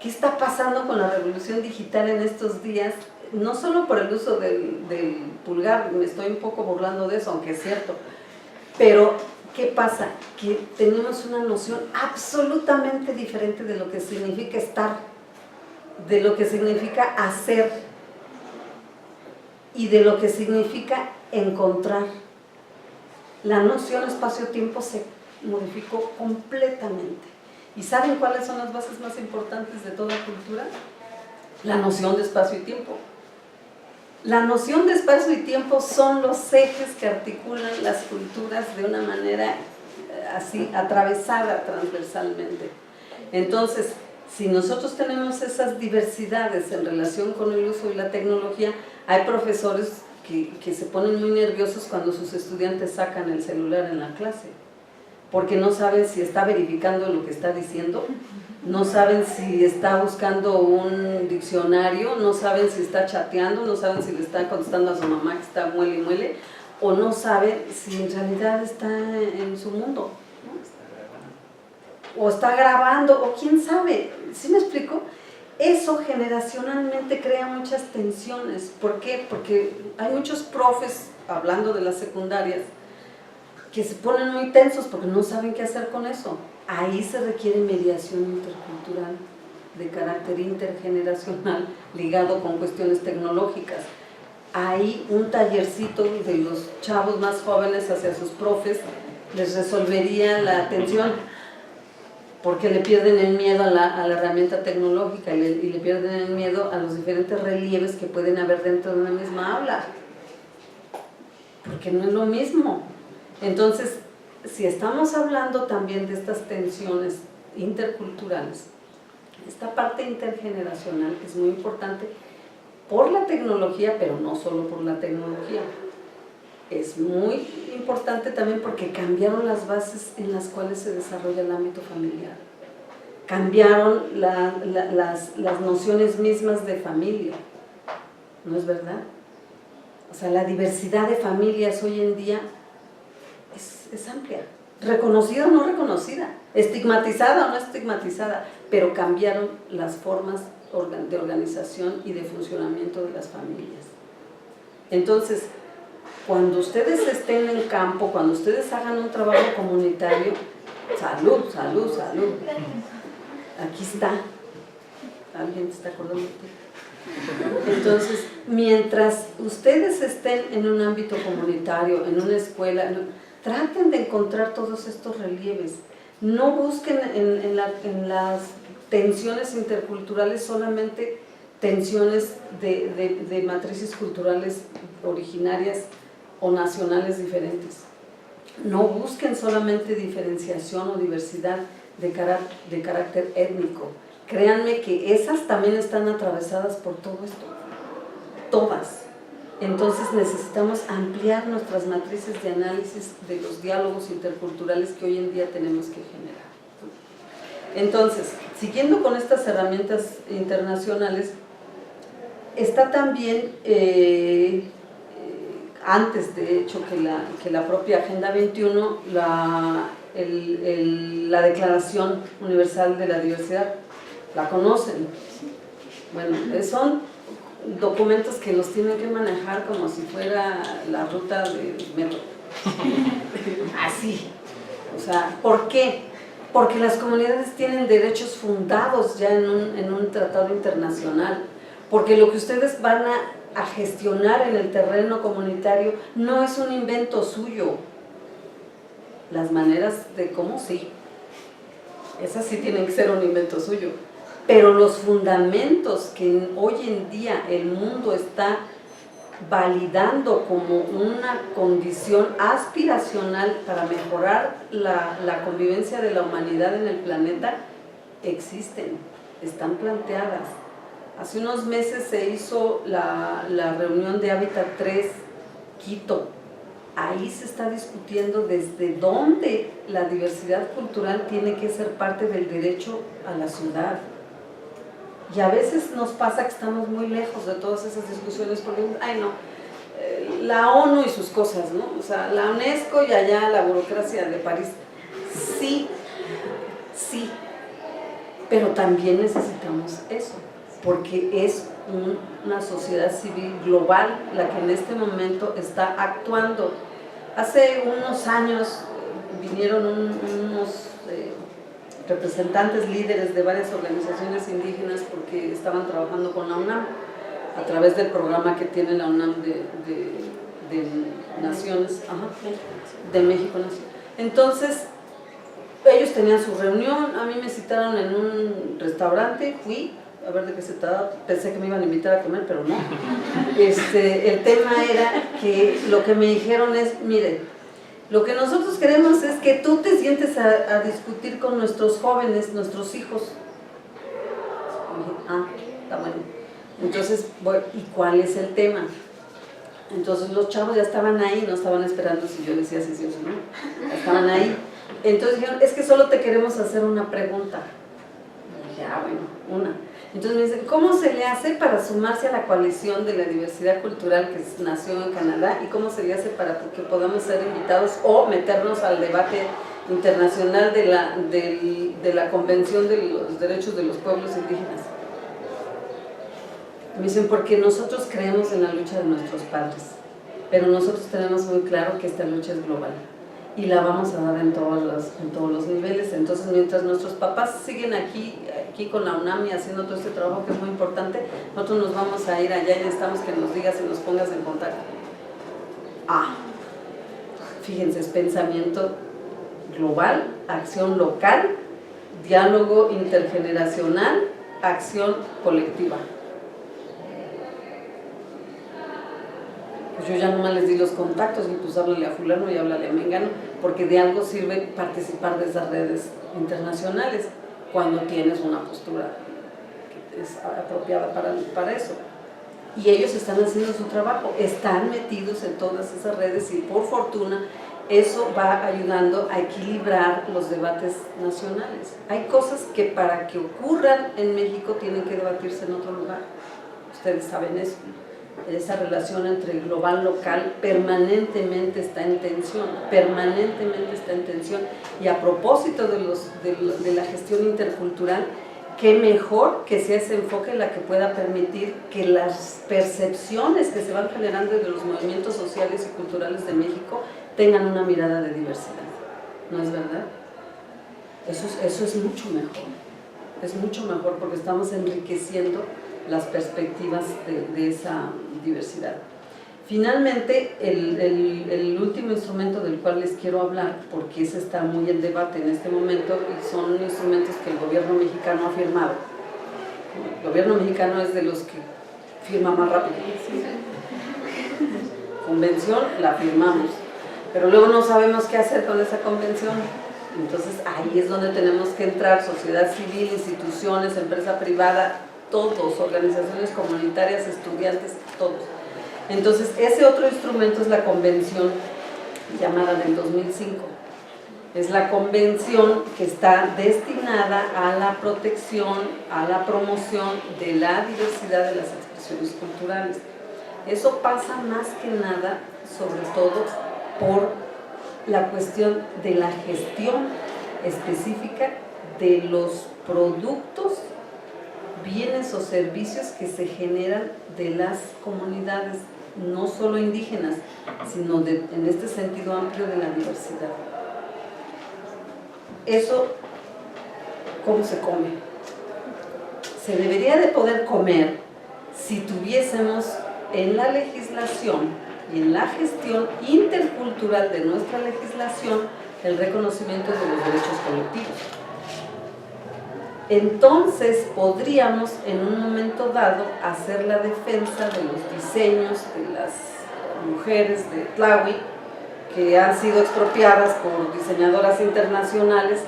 Speaker 2: ¿Qué está pasando con la revolución digital en estos días? No solo por el uso del pulgar, me estoy un poco burlando de eso, aunque es cierto, pero ¿qué pasa? Que tenemos una noción absolutamente diferente de lo que significa estar, de lo que significa hacer y de lo que significa encontrar. La noción espacio-tiempo se modificó completamente. ¿Y saben cuáles son las bases más importantes de toda cultura? La noción de espacio y tiempo. La noción de espacio y tiempo son los ejes que articulan las culturas de una manera así, atravesada transversalmente. Entonces, si nosotros tenemos esas diversidades en relación con el uso y la tecnología, hay profesores que se ponen muy nerviosos cuando sus estudiantes sacan el celular en la clase, porque no saben si está verificando lo que está diciendo, no saben si está buscando un diccionario, no saben si está chateando, no saben si le está contestando a su mamá que está muele y muele, o no saben si en realidad está en su mundo, ¿no? O está grabando, o quién sabe. ¿Sí me explico? Eso generacionalmente crea muchas tensiones. ¿Por qué? Porque hay muchos profes, hablando de las secundarias, que se ponen muy tensos porque no saben qué hacer con eso. Ahí se requiere mediación intercultural de carácter intergeneracional ligado con cuestiones tecnológicas. Ahí un tallercito de los chavos más jóvenes hacia sus profes les resolvería la tensión, porque le pierden el miedo a la herramienta tecnológica y le pierden el miedo a los diferentes relieves que pueden haber dentro de una misma aula, porque no es lo mismo. Entonces, si estamos hablando también de estas tensiones interculturales, esta parte intergeneracional es muy importante por la tecnología, pero no solo por la tecnología. Es muy importante también porque cambiaron las bases en las cuales se desarrolla el ámbito familiar. Cambiaron las nociones mismas de familia, ¿no es verdad? O sea, la diversidad de familias hoy en día es amplia, reconocida o no reconocida, estigmatizada o no estigmatizada, pero cambiaron las formas de organización y de funcionamiento de las familias. Entonces, cuando ustedes estén en campo, cuando ustedes hagan un trabajo comunitario, salud, salud, salud. Aquí está. ¿Alguien se está acordando de ti? Entonces, mientras ustedes estén en un ámbito comunitario, en una escuela, traten de encontrar todos estos relieves. No busquen en las tensiones interculturales solamente tensiones de matrices culturales originarias o nacionales diferentes. No busquen solamente diferenciación o diversidad de carácter étnico. Créanme que esas también están atravesadas por todo esto, todas. Entonces necesitamos ampliar nuestras matrices de análisis de los diálogos interculturales que hoy en día tenemos que generar. Entonces, siguiendo con estas herramientas internacionales, está también, antes de hecho que la propia Agenda 21, la Declaración Universal de la Diversidad. ¿La conocen? Bueno, son documentos que los tienen que manejar como si fuera la ruta del metro. Así. O sea, ¿por qué? Porque las comunidades tienen derechos fundados ya en un tratado internacional. Porque lo que ustedes van a gestionar en el terreno comunitario no es un invento suyo. Las maneras de cómo sí. Esas sí tienen que ser un invento suyo. Pero los fundamentos que hoy en día el mundo está validando como una condición aspiracional para mejorar la convivencia de la humanidad en el planeta, existen, están planteadas. Hace unos meses se hizo la reunión de Hábitat 3, Quito. Ahí se está discutiendo desde dónde la diversidad cultural tiene que ser parte del derecho a la ciudad. Y a veces nos pasa que estamos muy lejos de todas esas discusiones porque, ay no, la ONU y sus cosas, ¿no? O sea, la UNESCO y allá la burocracia de París. Sí, sí, pero también necesitamos eso, porque es una sociedad civil global la que en este momento está actuando. Hace unos años vinieron unos representantes líderes de varias organizaciones indígenas porque estaban trabajando con la UNAM a través del programa que tiene la UNAM de Naciones, de México Nación. Entonces, ellos tenían su reunión, a mí me citaron en un restaurante, fui a ver de qué se trataba, pensé que me iban a invitar a comer, pero no. El tema era que lo que me dijeron es, miren, lo que nosotros queremos es que tú te sientes a discutir con nuestros jóvenes, nuestros hijos. Y dije, está bueno. Entonces, ¿y cuál es el tema? Entonces los chavos ya estaban ahí, no estaban esperando si yo decía sí o sí, no. Ya estaban ahí. Entonces dijeron, es que solo te queremos hacer una pregunta. Y dije, bueno, una. Entonces me dicen, ¿cómo se le hace para sumarse a la coalición de la diversidad cultural que nació en Canadá? ¿Y cómo se le hace para que podamos ser invitados o meternos al debate internacional de la Convención de los Derechos de los Pueblos Indígenas? Me dicen, porque nosotros creemos en la lucha de nuestros padres, pero nosotros tenemos muy claro que esta lucha es global y la vamos a dar en todos los niveles. Entonces, mientras nuestros papás siguen aquí con la UNAM y haciendo todo este trabajo que es muy importante, nosotros nos vamos a ir allá y necesitamos que nos digas y nos pongas en contacto. Fíjense, es pensamiento global, acción local, diálogo intergeneracional, acción colectiva. Pues yo ya nomás les di los contactos y pues háblale a fulano y háblale a mengano, porque de algo sirve participar de esas redes internacionales cuando tienes una postura que es apropiada para eso. Y ellos están haciendo su trabajo, están metidos en todas esas redes y por fortuna eso va ayudando a equilibrar los debates nacionales. Hay cosas que para que ocurran en México tienen que debatirse en otro lugar, ustedes saben eso. Esa relación entre global y local permanentemente está en tensión, y a propósito de la gestión intercultural, qué mejor que sea ese enfoque la que pueda permitir que las percepciones que se van generando de los movimientos sociales y culturales de México tengan una mirada de diversidad, ¿no es verdad? Eso es mucho mejor porque estamos enriqueciendo las perspectivas de esa diversidad. Finalmente, el último instrumento del cual les quiero hablar, porque ese está muy en debate en este momento, y son instrumentos que el gobierno mexicano ha firmado. El gobierno mexicano es de los que firma más rápido. Convención, la firmamos, pero luego no sabemos qué hacer con esa convención. Entonces ahí es donde tenemos que entrar, sociedad civil, instituciones, empresa privada, todos, organizaciones comunitarias, estudiantes, todos. Entonces ese otro instrumento es la convención llamada del 2005. Es la convención que está destinada a la protección, a la promoción de la diversidad de las expresiones culturales. Eso pasa más que nada, sobre todo, por la cuestión de la gestión específica de los productos, bienes o servicios que se generan de las comunidades, no solo indígenas, sino en este sentido amplio de la diversidad. Eso, ¿cómo se come? Se debería de poder comer si tuviésemos en la legislación y en la gestión intercultural de nuestra legislación el reconocimiento de los derechos colectivos. Entonces podríamos en un momento dado hacer la defensa de los diseños de las mujeres de Tlahui que han sido expropiadas por diseñadoras internacionales,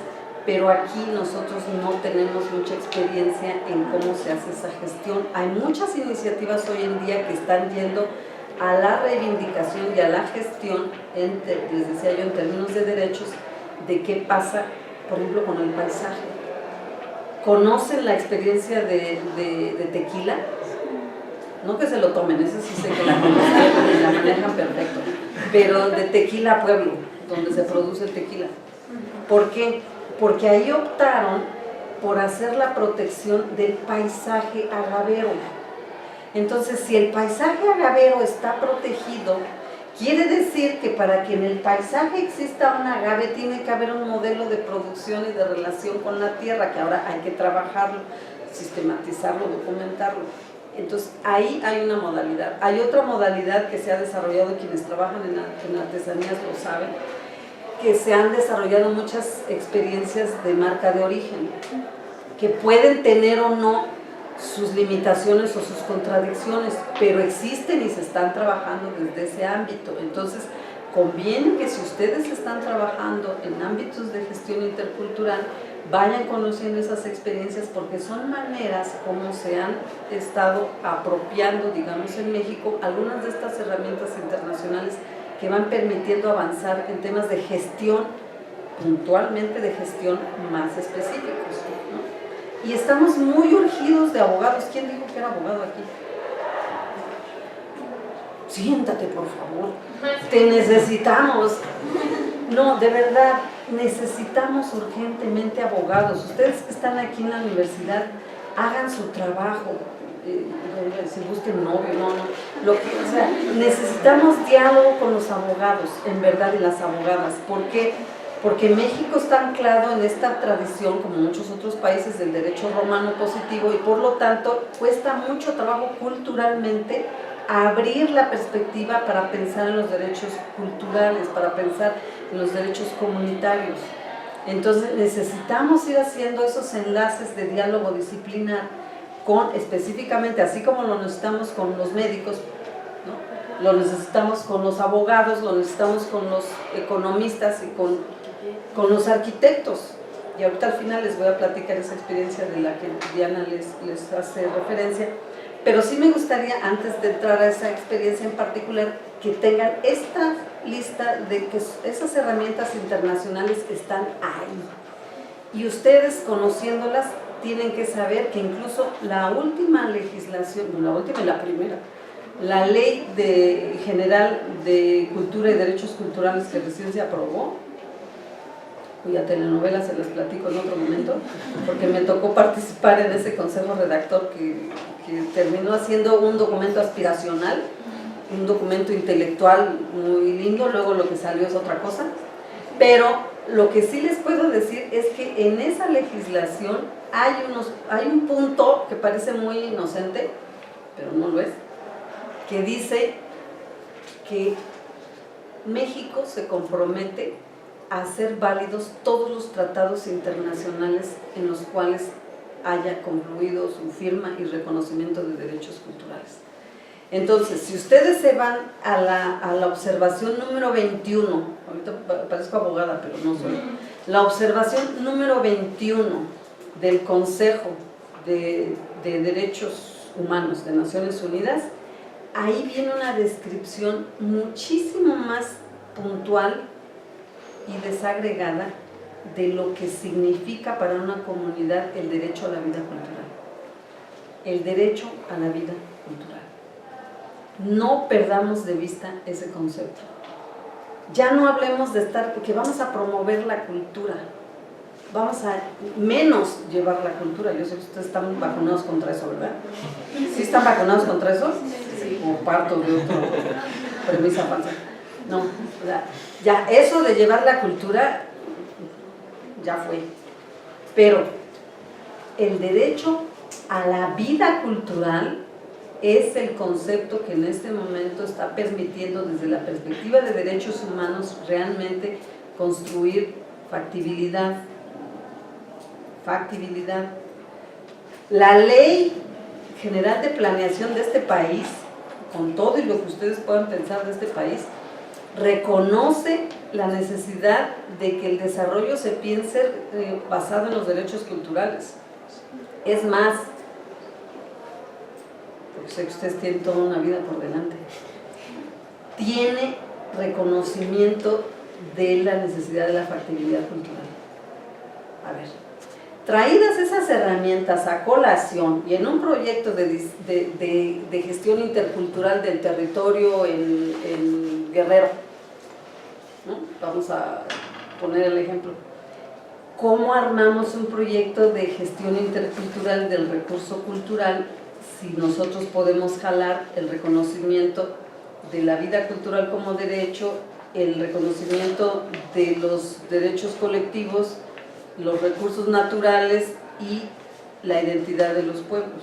Speaker 2: pero aquí nosotros no tenemos mucha experiencia en cómo se hace esa gestión. Hay muchas iniciativas hoy en día que están yendo a la reivindicación y a la gestión, les decía yo, en términos de derechos, de qué pasa, por ejemplo, con el paisaje. ¿Conocen la experiencia de tequila? No que se lo tomen, eso sí sé que la conocen y la manejan perfecto, pero de Tequila Pueblo, donde se produce el tequila. ¿Por qué? Porque ahí optaron por hacer la protección del paisaje agavero. Entonces, si el paisaje agavero está protegido, quiere decir que para que en el paisaje exista un agave tiene que haber un modelo de producción y de relación con la tierra, que ahora hay que trabajarlo, sistematizarlo, documentarlo. Entonces, ahí hay una modalidad. Hay otra modalidad que se ha desarrollado, quienes trabajan en artesanías lo saben, que se han desarrollado muchas experiencias de marca de origen, que pueden tener o no sus limitaciones o sus contradicciones, pero existen y se están trabajando desde ese ámbito. Entonces, conviene que si ustedes están trabajando en ámbitos de gestión intercultural, vayan conociendo esas experiencias, porque son maneras como se han estado apropiando, digamos, en México, algunas de estas herramientas internacionales que van permitiendo avanzar en temas de gestión, puntualmente de gestión más específicos, ¿no? Y estamos muy urgidos de abogados. ¿Quién dijo que era abogado aquí? Siéntate, por favor. Te necesitamos. No, de verdad, necesitamos urgentemente abogados. Ustedes que están aquí en la universidad, hagan su trabajo. Se busquen novio, o sea, necesitamos diálogo con los abogados, en verdad, y las abogadas. ¿Por qué? Porque México está anclado en esta tradición, como muchos otros países, del derecho romano positivo, y por lo tanto cuesta mucho trabajo culturalmente abrir la perspectiva para pensar en los derechos culturales, para pensar en los derechos comunitarios. Entonces necesitamos ir haciendo esos enlaces de diálogo disciplinar con, específicamente, así como lo necesitamos con los médicos, ¿no? Lo necesitamos con los abogados, lo necesitamos con los economistas y con los arquitectos. Y ahorita al final les voy a platicar esa experiencia de la que Diana les hace referencia. Pero sí me gustaría, antes de entrar a esa experiencia en particular, que tengan esta lista de que esas herramientas internacionales están ahí. Y ustedes, conociéndolas, tienen que saber que incluso la última legislación, no la última y la primera, la Ley General de Cultura y Derechos Culturales que recién se aprobó, cuya telenovela se las platico en otro momento, porque me tocó participar en ese consejo redactor que terminó haciendo un documento aspiracional, un documento intelectual muy lindo, luego lo que salió es otra cosa, pero lo que sí les puedo decir es que en esa legislación hay un punto que parece muy inocente, pero no lo es, que dice que México se compromete a hacer válidos todos los tratados internacionales en los cuales haya concluido su firma y reconocimiento de derechos culturales. Entonces, si ustedes se van a la observación número 21, ahorita parezco abogada, pero no soy, la observación número 21 del Consejo de Derechos Humanos de Naciones Unidas, ahí viene una descripción muchísimo más puntual y desagregada de lo que significa para una comunidad el derecho a la vida cultural. El derecho a la vida cultural. No perdamos de vista ese concepto. Ya no hablemos de que vamos a promover la cultura, vamos a menos llevar la cultura. Yo sé que ustedes están vacunados contra eso, ¿verdad? ¿Sí están vacunados contra eso? Sí. O parto de otra premisa falsa. No, ya eso de llevar la cultura ya fue. Pero el derecho a la vida cultural es el concepto que en este momento está permitiendo desde la perspectiva de derechos humanos realmente construir factibilidad. La Ley General de Planeación de este país, con todo y lo que ustedes puedan pensar de este país, reconoce la necesidad de que el desarrollo se piense basado en los derechos culturales. Es más, porque sé que ustedes tienen toda una vida por delante, tiene reconocimiento de la necesidad de la factibilidad cultural. A ver, traídas esas herramientas a colación y en un proyecto de gestión intercultural del territorio en Guerrero, ¿no? Vamos a poner el ejemplo. ¿Cómo armamos un proyecto de gestión intercultural del recurso cultural si nosotros podemos jalar el reconocimiento de la vida cultural como derecho, el reconocimiento de los derechos colectivos, los recursos naturales y la identidad de los pueblos?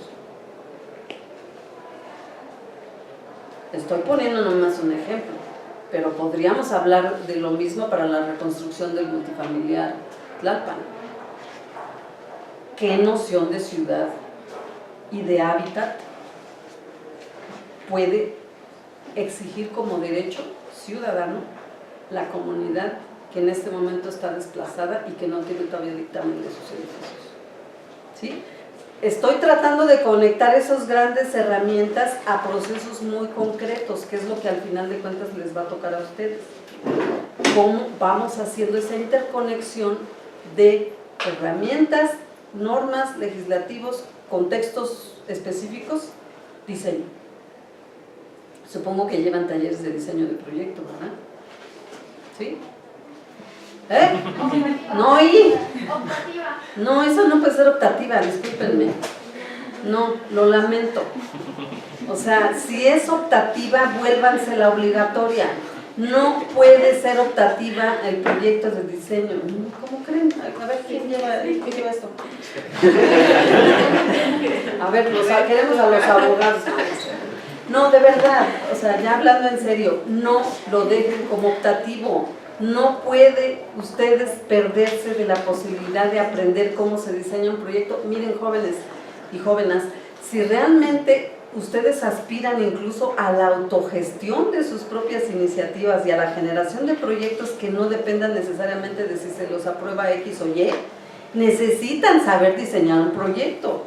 Speaker 2: Estoy poniendo nomás un ejemplo, pero podríamos hablar de lo mismo para la reconstrucción del multifamiliar Tlalpan. ¿Qué noción de ciudad y de hábitat puede exigir como derecho ciudadano la comunidad que en este momento está desplazada y que no tiene todavía dictamen de sus edificios? ¿Sí? Estoy tratando de conectar esas grandes herramientas a procesos muy concretos, que es lo que al final de cuentas les va a tocar a ustedes. ¿Cómo vamos haciendo esa interconexión de herramientas, normas, legislativos, contextos específicos, diseño? Supongo que llevan talleres de diseño de proyecto, ¿verdad? ¿Sí? No oí.
Speaker 10: Optativa.
Speaker 2: No, eso no puede ser optativa, discúlpenme. No, lo lamento. O sea, si es optativa, vuélvansela obligatoria. No puede ser optativa el proyecto de diseño. ¿Cómo creen? A ver, ¿quién lleva esto? A ver, queremos a los abogados. No, de verdad, o sea, ya hablando en serio, no lo dejen como optativo. No puede ustedes perderse de la posibilidad de aprender cómo se diseña un proyecto. Miren, jóvenes y jóvenes, si realmente ustedes aspiran incluso a la autogestión de sus propias iniciativas y a la generación de proyectos que no dependan necesariamente de si se los aprueba X o Y, necesitan saber diseñar un proyecto.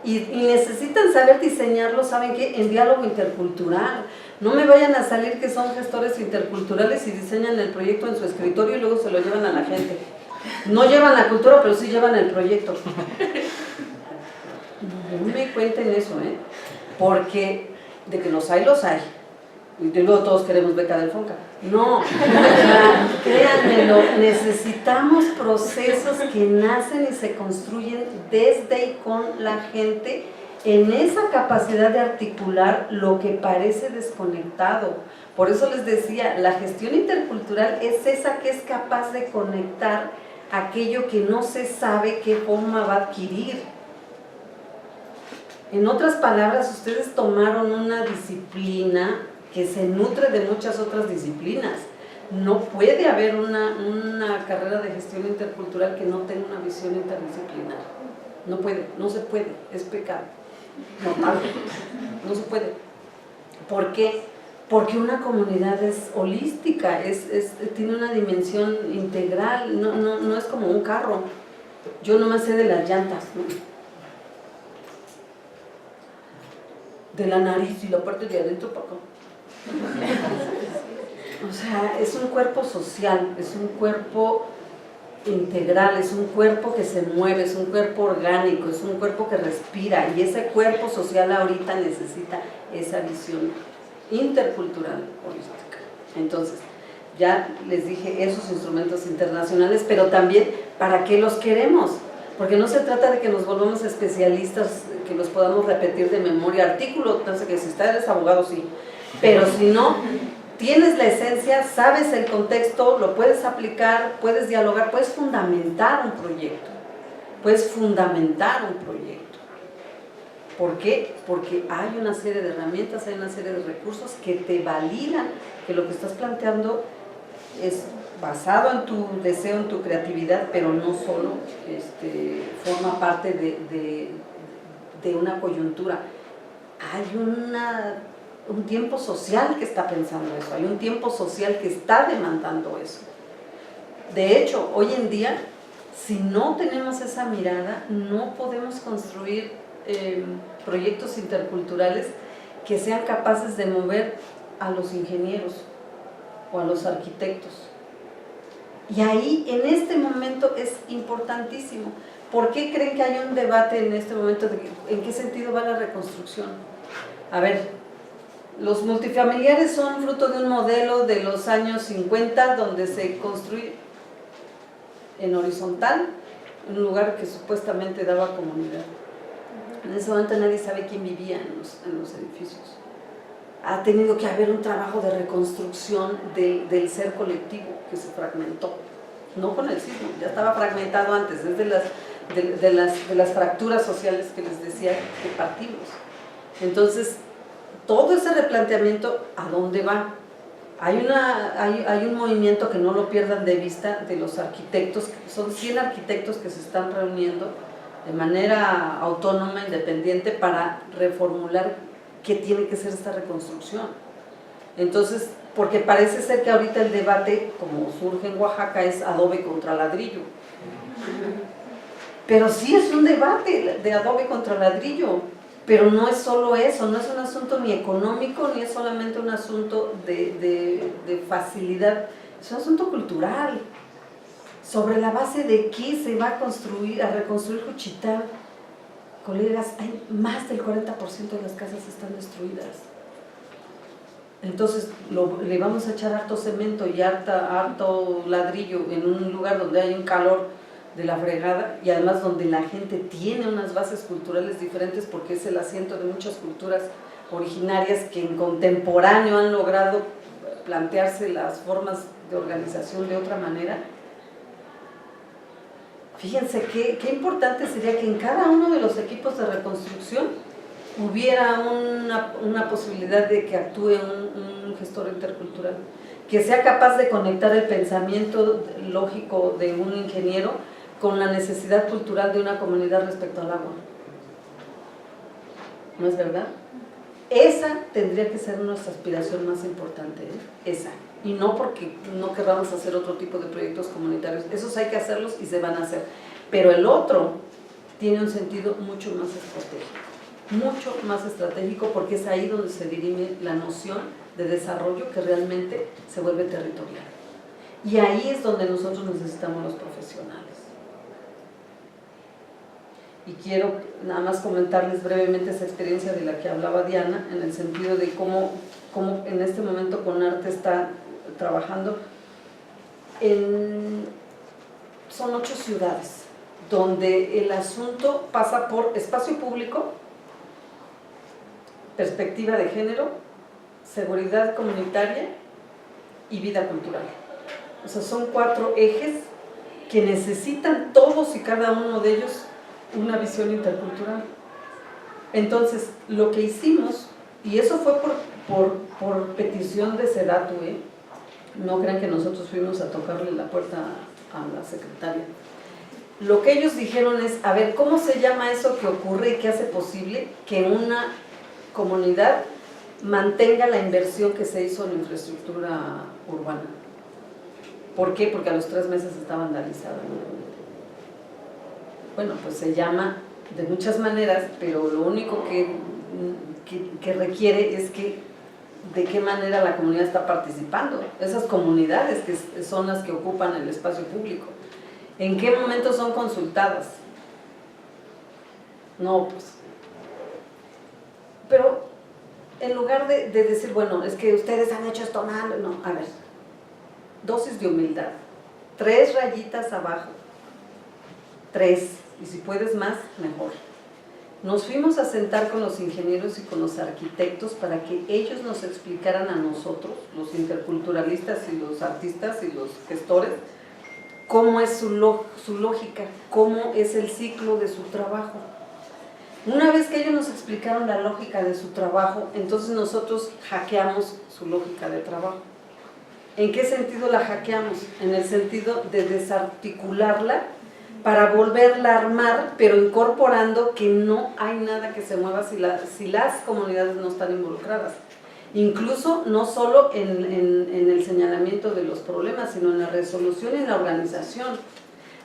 Speaker 2: Y necesitan saber diseñarlo, ¿saben qué? En diálogo intercultural. No me vayan a salir que son gestores interculturales y diseñan el proyecto en su escritorio y luego se lo llevan a la gente. No llevan la cultura, pero sí llevan el proyecto. No me cuenten eso, porque de que los hay, los hay. Y luego todos queremos beca del FONCA. No, créanmelo, necesitamos procesos que nacen y se construyen desde y con la gente en esa capacidad de articular lo que parece desconectado. Por eso les decía, la gestión intercultural es esa que es capaz de conectar aquello que no se sabe qué forma va a adquirir. En otras palabras, ustedes tomaron una disciplina que se nutre de muchas otras disciplinas. No puede haber una carrera de gestión intercultural que no tenga una visión interdisciplinar. No puede, no se puede, es pecado. No se puede. ¿Por qué? Porque una comunidad es holística, tiene una dimensión integral, no es como un carro. Yo nomás sé de las llantas, ¿no? De la nariz y la parte de adentro para acá. O sea, es un cuerpo social, es un cuerpo integral, es un cuerpo que se mueve, es un cuerpo orgánico, es un cuerpo que respira, y ese cuerpo social ahorita necesita esa visión intercultural holística. Entonces, ya les dije esos instrumentos internacionales, pero también ¿para qué los queremos? Porque no se trata de que nos volvamos especialistas, que los podamos repetir de memoria, artículo, no sé qué, si eres abogado, sí, pero si no, tienes la esencia, sabes el contexto, lo puedes aplicar, puedes dialogar, puedes fundamentar un proyecto. ¿Por qué? Porque hay una serie de herramientas, hay una serie de recursos que te validan que lo que estás planteando es basado en tu deseo, en tu creatividad, pero no solo forma parte de una coyuntura. Hay un tiempo social que está pensando eso, hay un tiempo social que está demandando eso. De hecho, hoy en día, si no tenemos esa mirada, no podemos construir proyectos interculturales que sean capaces de mover a los ingenieros o a los arquitectos. Y ahí, en este momento, es importantísimo. ¿Por qué creen que hay un debate en este momento de en qué sentido va la reconstrucción? A ver, los multifamiliares son fruto de un modelo de los años 50 donde se construye en horizontal, en un lugar que supuestamente daba comunidad. En ese momento nadie sabe quién vivía en los edificios. Ha tenido que haber un trabajo de reconstrucción del ser colectivo que se fragmentó, no con el sismo, ya estaba fragmentado antes, desde las fracturas sociales que les decía que partimos. Entonces, todo ese replanteamiento, ¿a dónde va? Hay un movimiento que no lo pierdan de vista de los arquitectos, son 100 arquitectos que se están reuniendo de manera autónoma, independiente, para reformular qué tiene que ser esta reconstrucción. Entonces, porque parece ser que ahorita el debate, como surge en Oaxaca, es adobe contra ladrillo. Pero sí es un debate de adobe contra ladrillo, pero no es solo eso, no es un asunto ni económico, ni es solamente un asunto de facilidad, es un asunto cultural. ¿Sobre la base de qué se va a reconstruir Juchitán? Colegas, hay más del 40% de las casas están destruidas. Entonces, le vamos a echar harto cemento y harto ladrillo en un lugar donde hay un calor de la fregada, y además donde la gente tiene unas bases culturales diferentes, porque es el asiento de muchas culturas originarias que en contemporáneo han logrado plantearse las formas de organización de otra manera. Fíjense qué importante sería que en cada uno de los equipos de reconstrucción hubiera una posibilidad de que actúe un gestor intercultural, que sea capaz de conectar el pensamiento lógico de un ingeniero con la necesidad cultural de una comunidad respecto al agua. ¿No es verdad? Esa tendría que ser nuestra aspiración más importante, esa. Y no porque no queramos hacer otro tipo de proyectos comunitarios, esos hay que hacerlos y se van a hacer. Pero el otro tiene un sentido mucho más estratégico, porque es ahí donde se dirime la noción de desarrollo que realmente se vuelve territorial. Y ahí es donde nosotros necesitamos los profesionales. Y quiero nada más comentarles brevemente esa experiencia de la que hablaba Diana, en el sentido de cómo en este momento CONARTE está trabajando. Son 8 ciudades donde el asunto pasa por espacio público, perspectiva de género, seguridad comunitaria y vida cultural. O sea, son 4 ejes que necesitan todos y cada uno de ellos una visión intercultural. Entonces, lo que hicimos, y eso fue por petición de Sedatu, no crean que nosotros fuimos a tocarle la puerta a la secretaria. Lo que ellos dijeron es, a ver, ¿cómo se llama eso que ocurre y que hace posible que una comunidad mantenga la inversión que se hizo en infraestructura urbana? ¿Por qué? Porque a los 3 meses está vandalizada. Bueno, pues se llama de muchas maneras, pero lo único que requiere es que de qué manera la comunidad está participando. Esas comunidades que son las que ocupan el espacio público, ¿en qué momento son consultadas? No, pues. Pero en lugar de decir, bueno, es que ustedes han hecho esto mal, no, a ver, dosis de humildad, 3 rayitas abajo, 3, y si puedes más, mejor. Nos fuimos a sentar con los ingenieros y con los arquitectos para que ellos nos explicaran a nosotros, los interculturalistas y los artistas y los gestores, cómo es su lógica, cómo es el ciclo de su trabajo. Una vez que ellos nos explicaron la lógica de su trabajo, entonces nosotros hackeamos su lógica de trabajo. ¿En qué sentido la hackeamos? En el sentido de desarticularla para volverla a armar, pero incorporando que no hay nada que se mueva si las comunidades no están involucradas. Incluso no solo en el señalamiento de los problemas, sino en la resolución y en la organización,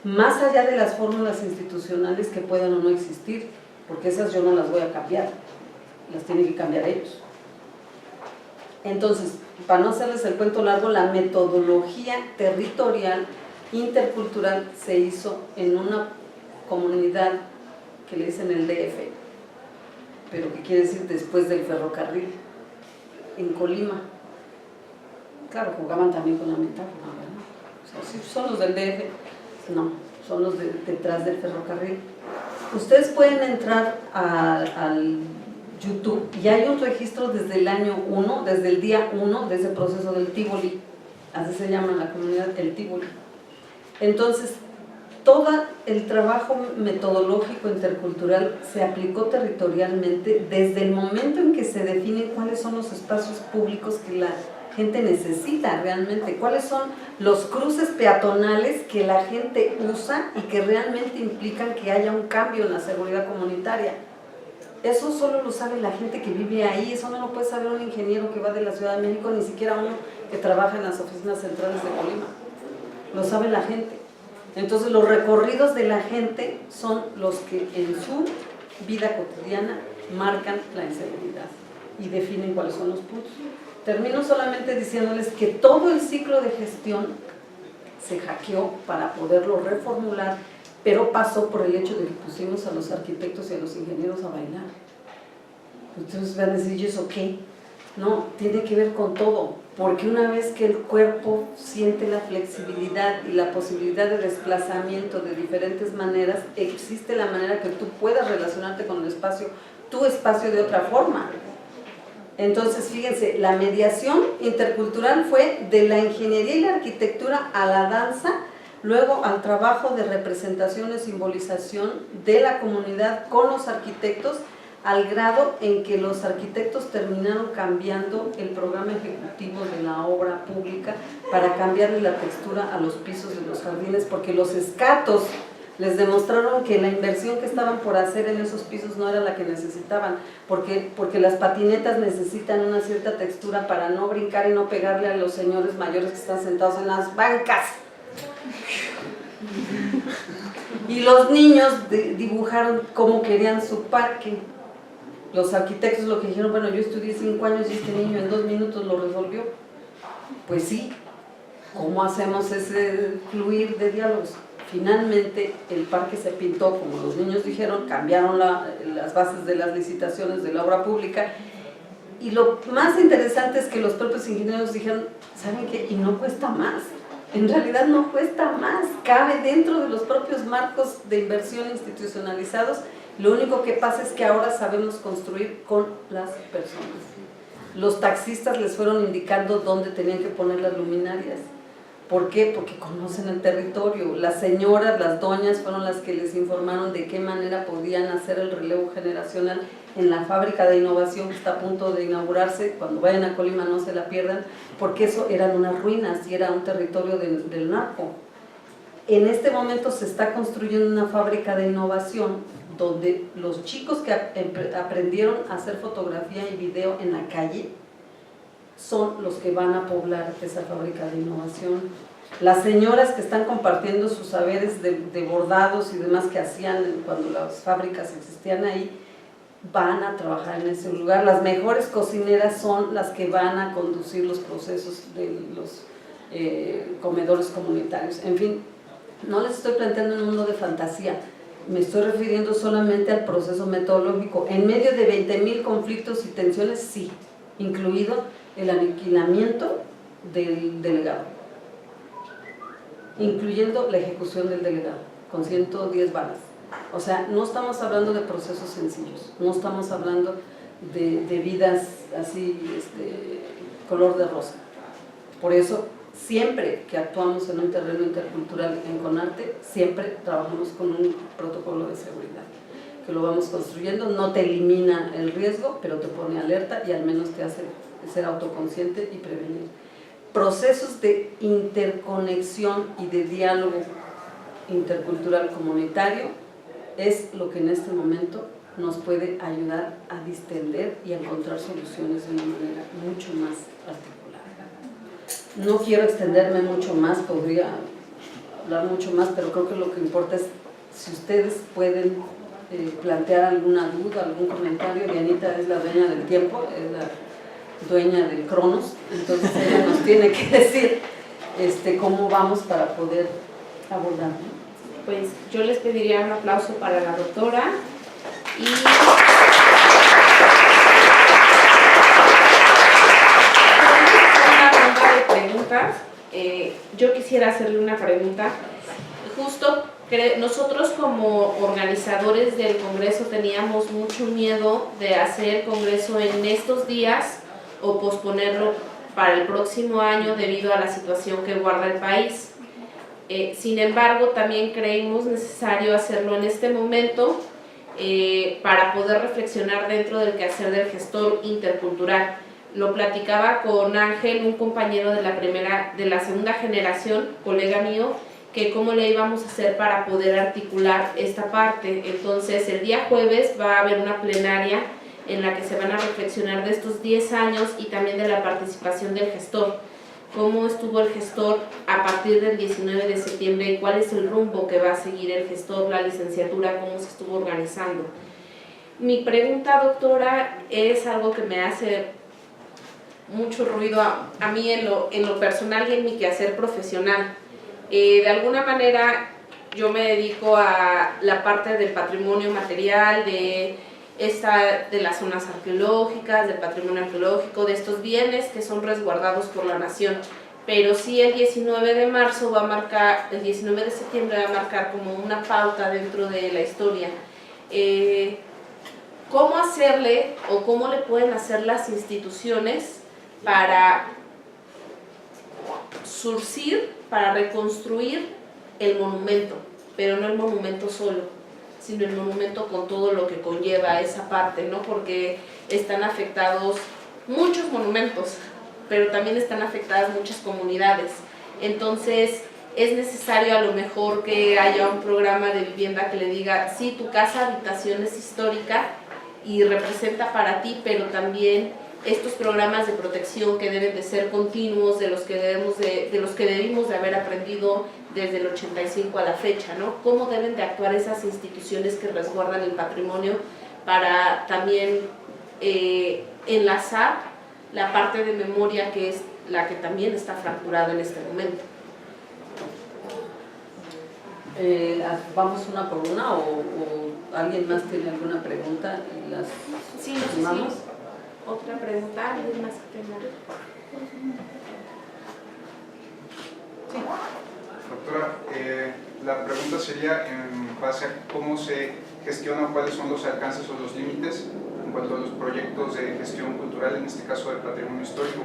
Speaker 2: más allá de las fórmulas institucionales que puedan o no existir, porque esas yo no las voy a cambiar, las tienen que cambiar ellos. Entonces, para no hacerles el cuento largo, la metodología territorial intercultural se hizo en una comunidad que le dicen el DF, pero que quiere decir después del ferrocarril, en Colima. Claro, jugaban también con la metáfora, ¿verdad? O sea, si son los del DF, no, son los detrás del ferrocarril. Ustedes pueden entrar al YouTube y hay un registro desde el año 1, desde el día 1 de ese proceso del Tívoli, así se llama la comunidad, el Tívoli. Entonces, todo el trabajo metodológico intercultural se aplicó territorialmente desde el momento en que se definen cuáles son los espacios públicos que la gente necesita realmente, cuáles son los cruces peatonales que la gente usa y que realmente implican que haya un cambio en la seguridad comunitaria. Eso solo lo sabe la gente que vive ahí, eso no lo puede saber un ingeniero que va de la Ciudad de México, ni siquiera uno que trabaja en las oficinas centrales de Colima. Lo sabe la gente. Entonces los recorridos de la gente son los que en su vida cotidiana marcan la inseguridad y definen cuáles son los puntos. Termino solamente diciéndoles que todo el ciclo de gestión se hackeó para poderlo reformular, pero pasó por el hecho de que pusimos a los arquitectos y a los ingenieros a bailar. Entonces van a decir, ¿y eso qué? No, tiene que ver con todo, porque una vez que el cuerpo siente la flexibilidad y la posibilidad de desplazamiento de diferentes maneras, existe la manera que tú puedas relacionarte con el espacio, tu espacio de otra forma. Entonces, fíjense, la mediación intercultural fue de la ingeniería y la arquitectura a la danza, luego al trabajo de representación y simbolización de la comunidad con los arquitectos, al grado en que los arquitectos terminaron cambiando el programa ejecutivo de la obra pública para cambiarle la textura a los pisos de los jardines, porque los escatos les demostraron que la inversión que estaban por hacer en esos pisos no era la que necesitaban, porque las patinetas necesitan una cierta textura para no brincar y no pegarle a los señores mayores que están sentados en las bancas. Y los niños dibujaron cómo querían su parque. Los arquitectos lo que dijeron, bueno, yo estudié 5 años y este niño en 2 minutos lo resolvió. Pues sí, ¿cómo hacemos ese fluir de diálogos? Finalmente el parque se pintó, como los niños dijeron, cambiaron las bases de las licitaciones de la obra pública, y lo más interesante es que los propios ingenieros dijeron, ¿saben qué? Y no cuesta más, en realidad no cuesta más, cabe dentro de los propios marcos de inversión institucionalizados, lo único que pasa es que ahora sabemos construir con las personas. Los taxistas les fueron indicando dónde tenían que poner las luminarias. ¿Por qué? Porque conocen el territorio. Las señoras, las doñas fueron las que les informaron de qué manera podían hacer el relevo generacional en la fábrica de innovación que está a punto de inaugurarse. Cuando vayan a Colima no se la pierdan, porque eso eran unas ruinas y era un territorio del narco. En este momento se está construyendo una fábrica de innovación donde los chicos que aprendieron a hacer fotografía y video en la calle son los que van a poblar esa fábrica de innovación. Las señoras que están compartiendo sus saberes de bordados y demás que hacían cuando las fábricas existían ahí, van a trabajar en ese lugar. Las mejores cocineras son las que van a conducir los procesos de los comedores comunitarios. En fin, no les estoy planteando un mundo de fantasía, me estoy refiriendo solamente al proceso metodológico. En medio de 20,000 conflictos y tensiones, sí, incluido el aniquilamiento del delegado, incluyendo la ejecución del delegado, con 110 balas. O sea, no estamos hablando de procesos sencillos, no estamos hablando de vidas así, color de rosa. Por eso, siempre que actuamos en un terreno intercultural en Conarte, siempre trabajamos con un protocolo de seguridad, que lo vamos construyendo, no te elimina el riesgo, pero te pone alerta y al menos te hace ser autoconsciente y prevenir. Procesos de interconexión y de diálogo intercultural comunitario es lo que en este momento nos puede ayudar a distender y a encontrar soluciones de una manera mucho más articulada. No quiero extenderme mucho más, podría hablar mucho más, pero creo que lo que importa es si ustedes pueden plantear alguna duda, algún comentario. Dianita es la dueña del tiempo, es la dueña del Cronos, entonces ella nos tiene que decir cómo vamos para poder abordar.
Speaker 1: Pues yo les pediría un aplauso para la doctora y una ronda de preguntas. Yo quisiera hacerle una pregunta. Justo nosotros como organizadores del Congreso teníamos mucho miedo de hacer el Congreso en estos días o posponerlo para el próximo año debido a la situación que guarda el país. Sin embargo, también creímos necesario hacerlo en este momento para poder reflexionar dentro del quehacer del gestor intercultural. Lo platicaba con Ángel, un compañero de la segunda generación, colega mío, que cómo le íbamos a hacer para poder articular esta parte. Entonces, el día jueves va a haber una plenaria en la que se van a reflexionar de estos 10 años y también de la participación del gestor. Cómo estuvo el gestor a partir del 19 de septiembre y cuál es el rumbo que va a seguir el gestor, la licenciatura, cómo se estuvo organizando. Mi pregunta, doctora, es algo que me hace mucho ruido a mí en lo personal y en mi quehacer profesional. De alguna manera yo me dedico a la parte del patrimonio material, de las zonas arqueológicas, del patrimonio arqueológico, de estos bienes que son resguardados por la nación. Pero sí el 19 de marzo va a marcar, el 19 de septiembre va a marcar como una pauta dentro de la historia. ¿Cómo hacerle o cómo le pueden hacer las instituciones para surcir, para reconstruir el monumento, pero no el monumento solo, sino el monumento con todo lo que conlleva esa parte, ¿no? Porque están afectados muchos monumentos, pero también están afectadas muchas comunidades. Entonces, es necesario a lo mejor que haya un programa de vivienda que le diga, sí, tu casa habitación es histórica y representa para ti, pero también estos programas de protección que deben de ser continuos, de los que debimos de haber aprendido desde el 85 a la fecha, ¿no? Cómo deben de actuar esas instituciones que resguardan el patrimonio para también enlazar la parte de memoria que es la que también está fracturada en este momento.
Speaker 2: ¿Vamos una por una o alguien más tiene alguna pregunta? Y las
Speaker 1: sí, no sé si otra pregunta, ¿alguien más que tenga?
Speaker 4: Sí. Doctora, la pregunta sería en base a cómo se gestiona, cuáles son los alcances o los límites en cuanto a los proyectos de gestión cultural, en este caso del patrimonio histórico.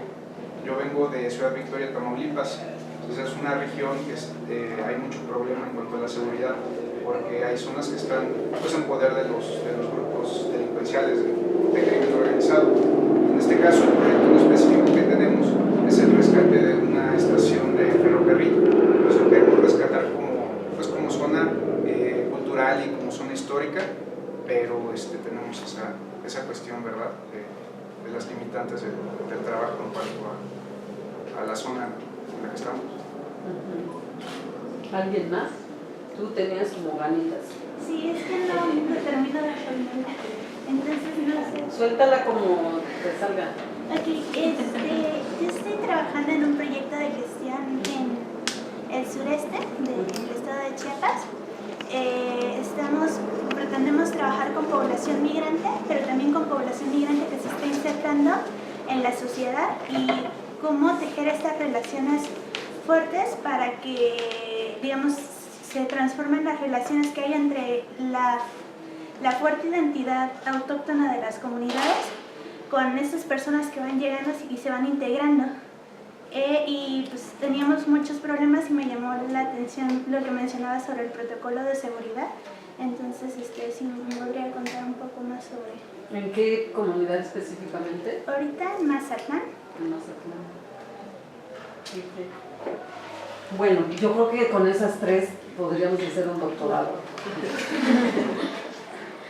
Speaker 4: Yo vengo de Ciudad Victoria, Tamaulipas, entonces es una región que hay mucho problema en cuanto a la seguridad. porque hay zonas que están pues, en poder de los grupos delincuenciales de crimen organizado. En este caso, el proyecto específico que tenemos es el rescate de una estación de ferrocarril. Pues lo queremos rescatar como zona cultural y como zona histórica, pero tenemos esa cuestión, ¿verdad?, de las limitantes del trabajo en cuanto a la zona en la que estamos.
Speaker 2: ¿Alguien más? Tú tenías como ganitas.
Speaker 15: Sí, es que no termino de responder. Entonces no sé.
Speaker 2: Suéltala como te salga.
Speaker 15: Ok, yo estoy trabajando en un proyecto de gestión en el sureste del estado de Chiapas. Pretendemos trabajar con población migrante, pero también con población migrante que se está insertando en la sociedad y cómo tejer estas relaciones fuertes para que, digamos, se transformen las relaciones que hay entre la fuerte identidad autóctona de las comunidades con estas personas que van llegando y se van integrando. Y pues teníamos muchos problemas y me llamó la atención lo que mencionaba sobre el protocolo de seguridad. Entonces, si me podría contar un poco más sobre...
Speaker 2: ¿En qué comunidad específicamente?
Speaker 15: Ahorita en Mazatlán.
Speaker 2: En Mazatlán. Sí. Bueno, yo creo que con esas tres podríamos hacer un doctorado.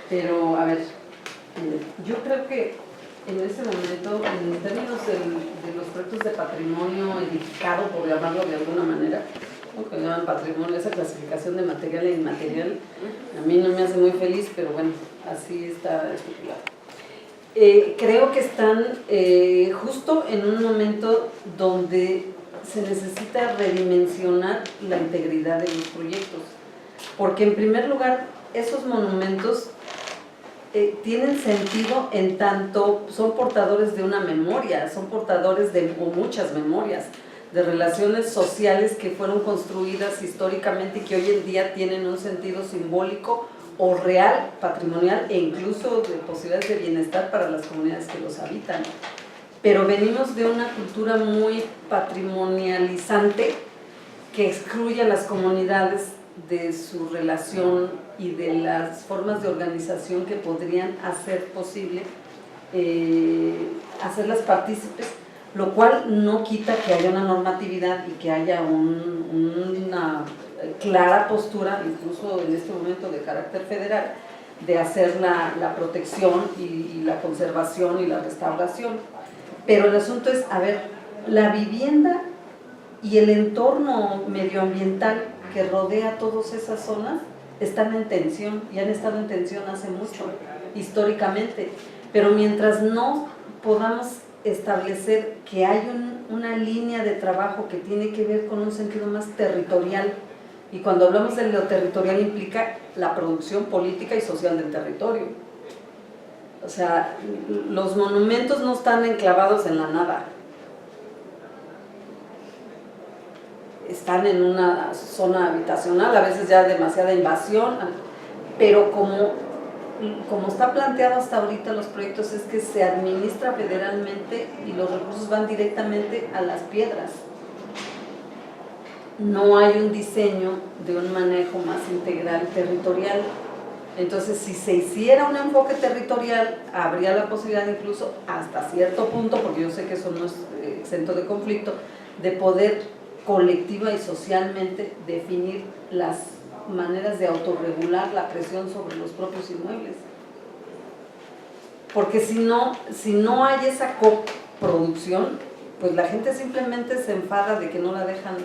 Speaker 2: Pero, a ver, yo creo que en este momento, en términos de los proyectos de patrimonio edificado, por llamarlo de alguna manera, ¿no?, que llaman patrimonio, esa clasificación de material e inmaterial, a mí no me hace muy feliz, pero bueno, así está estipulado. Creo que están justo en un momento donde se necesita redimensionar la integridad de los proyectos, porque en primer lugar, esos monumentos tienen sentido en tanto son portadores de una memoria, son portadores de muchas memorias, de relaciones sociales que fueron construidas históricamente y que hoy en día tienen un sentido simbólico o real, patrimonial e incluso de posibilidades de bienestar para las comunidades que los habitan. Pero venimos de una cultura muy patrimonializante que excluye a las comunidades de su relación y de las formas de organización que podrían hacer posible hacerlas partícipes, lo cual no quita que haya una normatividad y que haya una clara postura, incluso en este momento de carácter federal, de hacer la protección y la conservación y la restauración. Pero el asunto es, a ver, la vivienda y el entorno medioambiental que rodea todas esas zonas están en tensión y han estado en tensión hace mucho, históricamente. Pero mientras no podamos establecer que hay una línea de trabajo que tiene que ver con un sentido más territorial, y cuando hablamos de lo territorial implica la producción política y social del territorio. O sea, los monumentos no están enclavados en la nada. Están en una zona habitacional, a veces ya demasiada invasión, pero como está planteado hasta ahorita los proyectos es que se administra federalmente y los recursos van directamente a las piedras. No hay un diseño de un manejo más integral territorial. Entonces, si se hiciera un enfoque territorial, habría la posibilidad incluso hasta cierto punto, porque yo sé que eso no es exento de conflicto, de poder colectiva y socialmente definir las maneras de autorregular la presión sobre los propios inmuebles. Porque si no hay esa coproducción, pues la gente simplemente se enfada de que no la dejan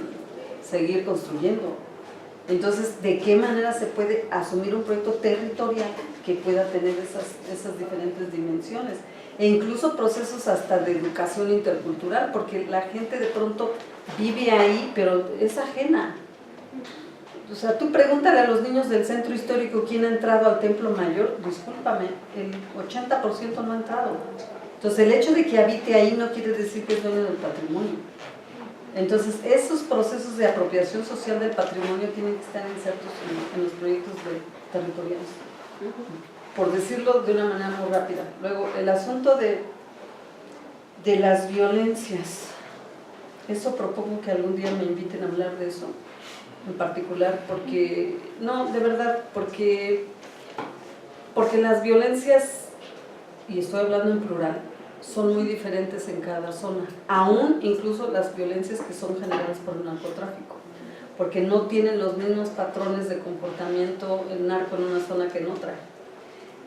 Speaker 2: seguir construyendo. Entonces, ¿de qué manera se puede asumir un proyecto territorial que pueda tener esas diferentes dimensiones? E incluso procesos hasta de educación intercultural, porque la gente de pronto vive ahí, pero es ajena. O sea, tú pregúntale a los niños del centro histórico quién ha entrado al Templo Mayor, discúlpame, el 80% no ha entrado. Entonces, el hecho de que habite ahí no quiere decir que es dueño del patrimonio. Entonces, esos procesos de apropiación social del patrimonio tienen que estar insertos en los proyectos territoriales, por decirlo de una manera muy rápida. Luego, el asunto de las violencias, eso propongo que algún día me inviten a hablar de eso, en particular, porque, no, de verdad, porque las violencias, y estoy hablando en plural, son muy diferentes en cada zona, aún incluso las violencias que son generadas por el narcotráfico, porque no tienen los mismos patrones de comportamiento el narco en una zona que en otra.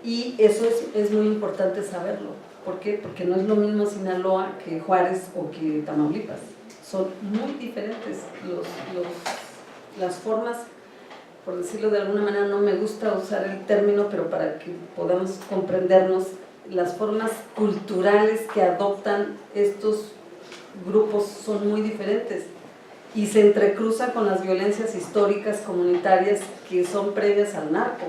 Speaker 2: Y eso es muy importante saberlo. ¿Por qué? Porque no es lo mismo Sinaloa que Juárez o que Tamaulipas. Son muy diferentes las formas, por decirlo de alguna manera, no me gusta usar el término, pero para que podamos comprendernos, las formas culturales que adoptan estos grupos son muy diferentes y se entrecruza con las violencias históricas comunitarias que son previas al narco.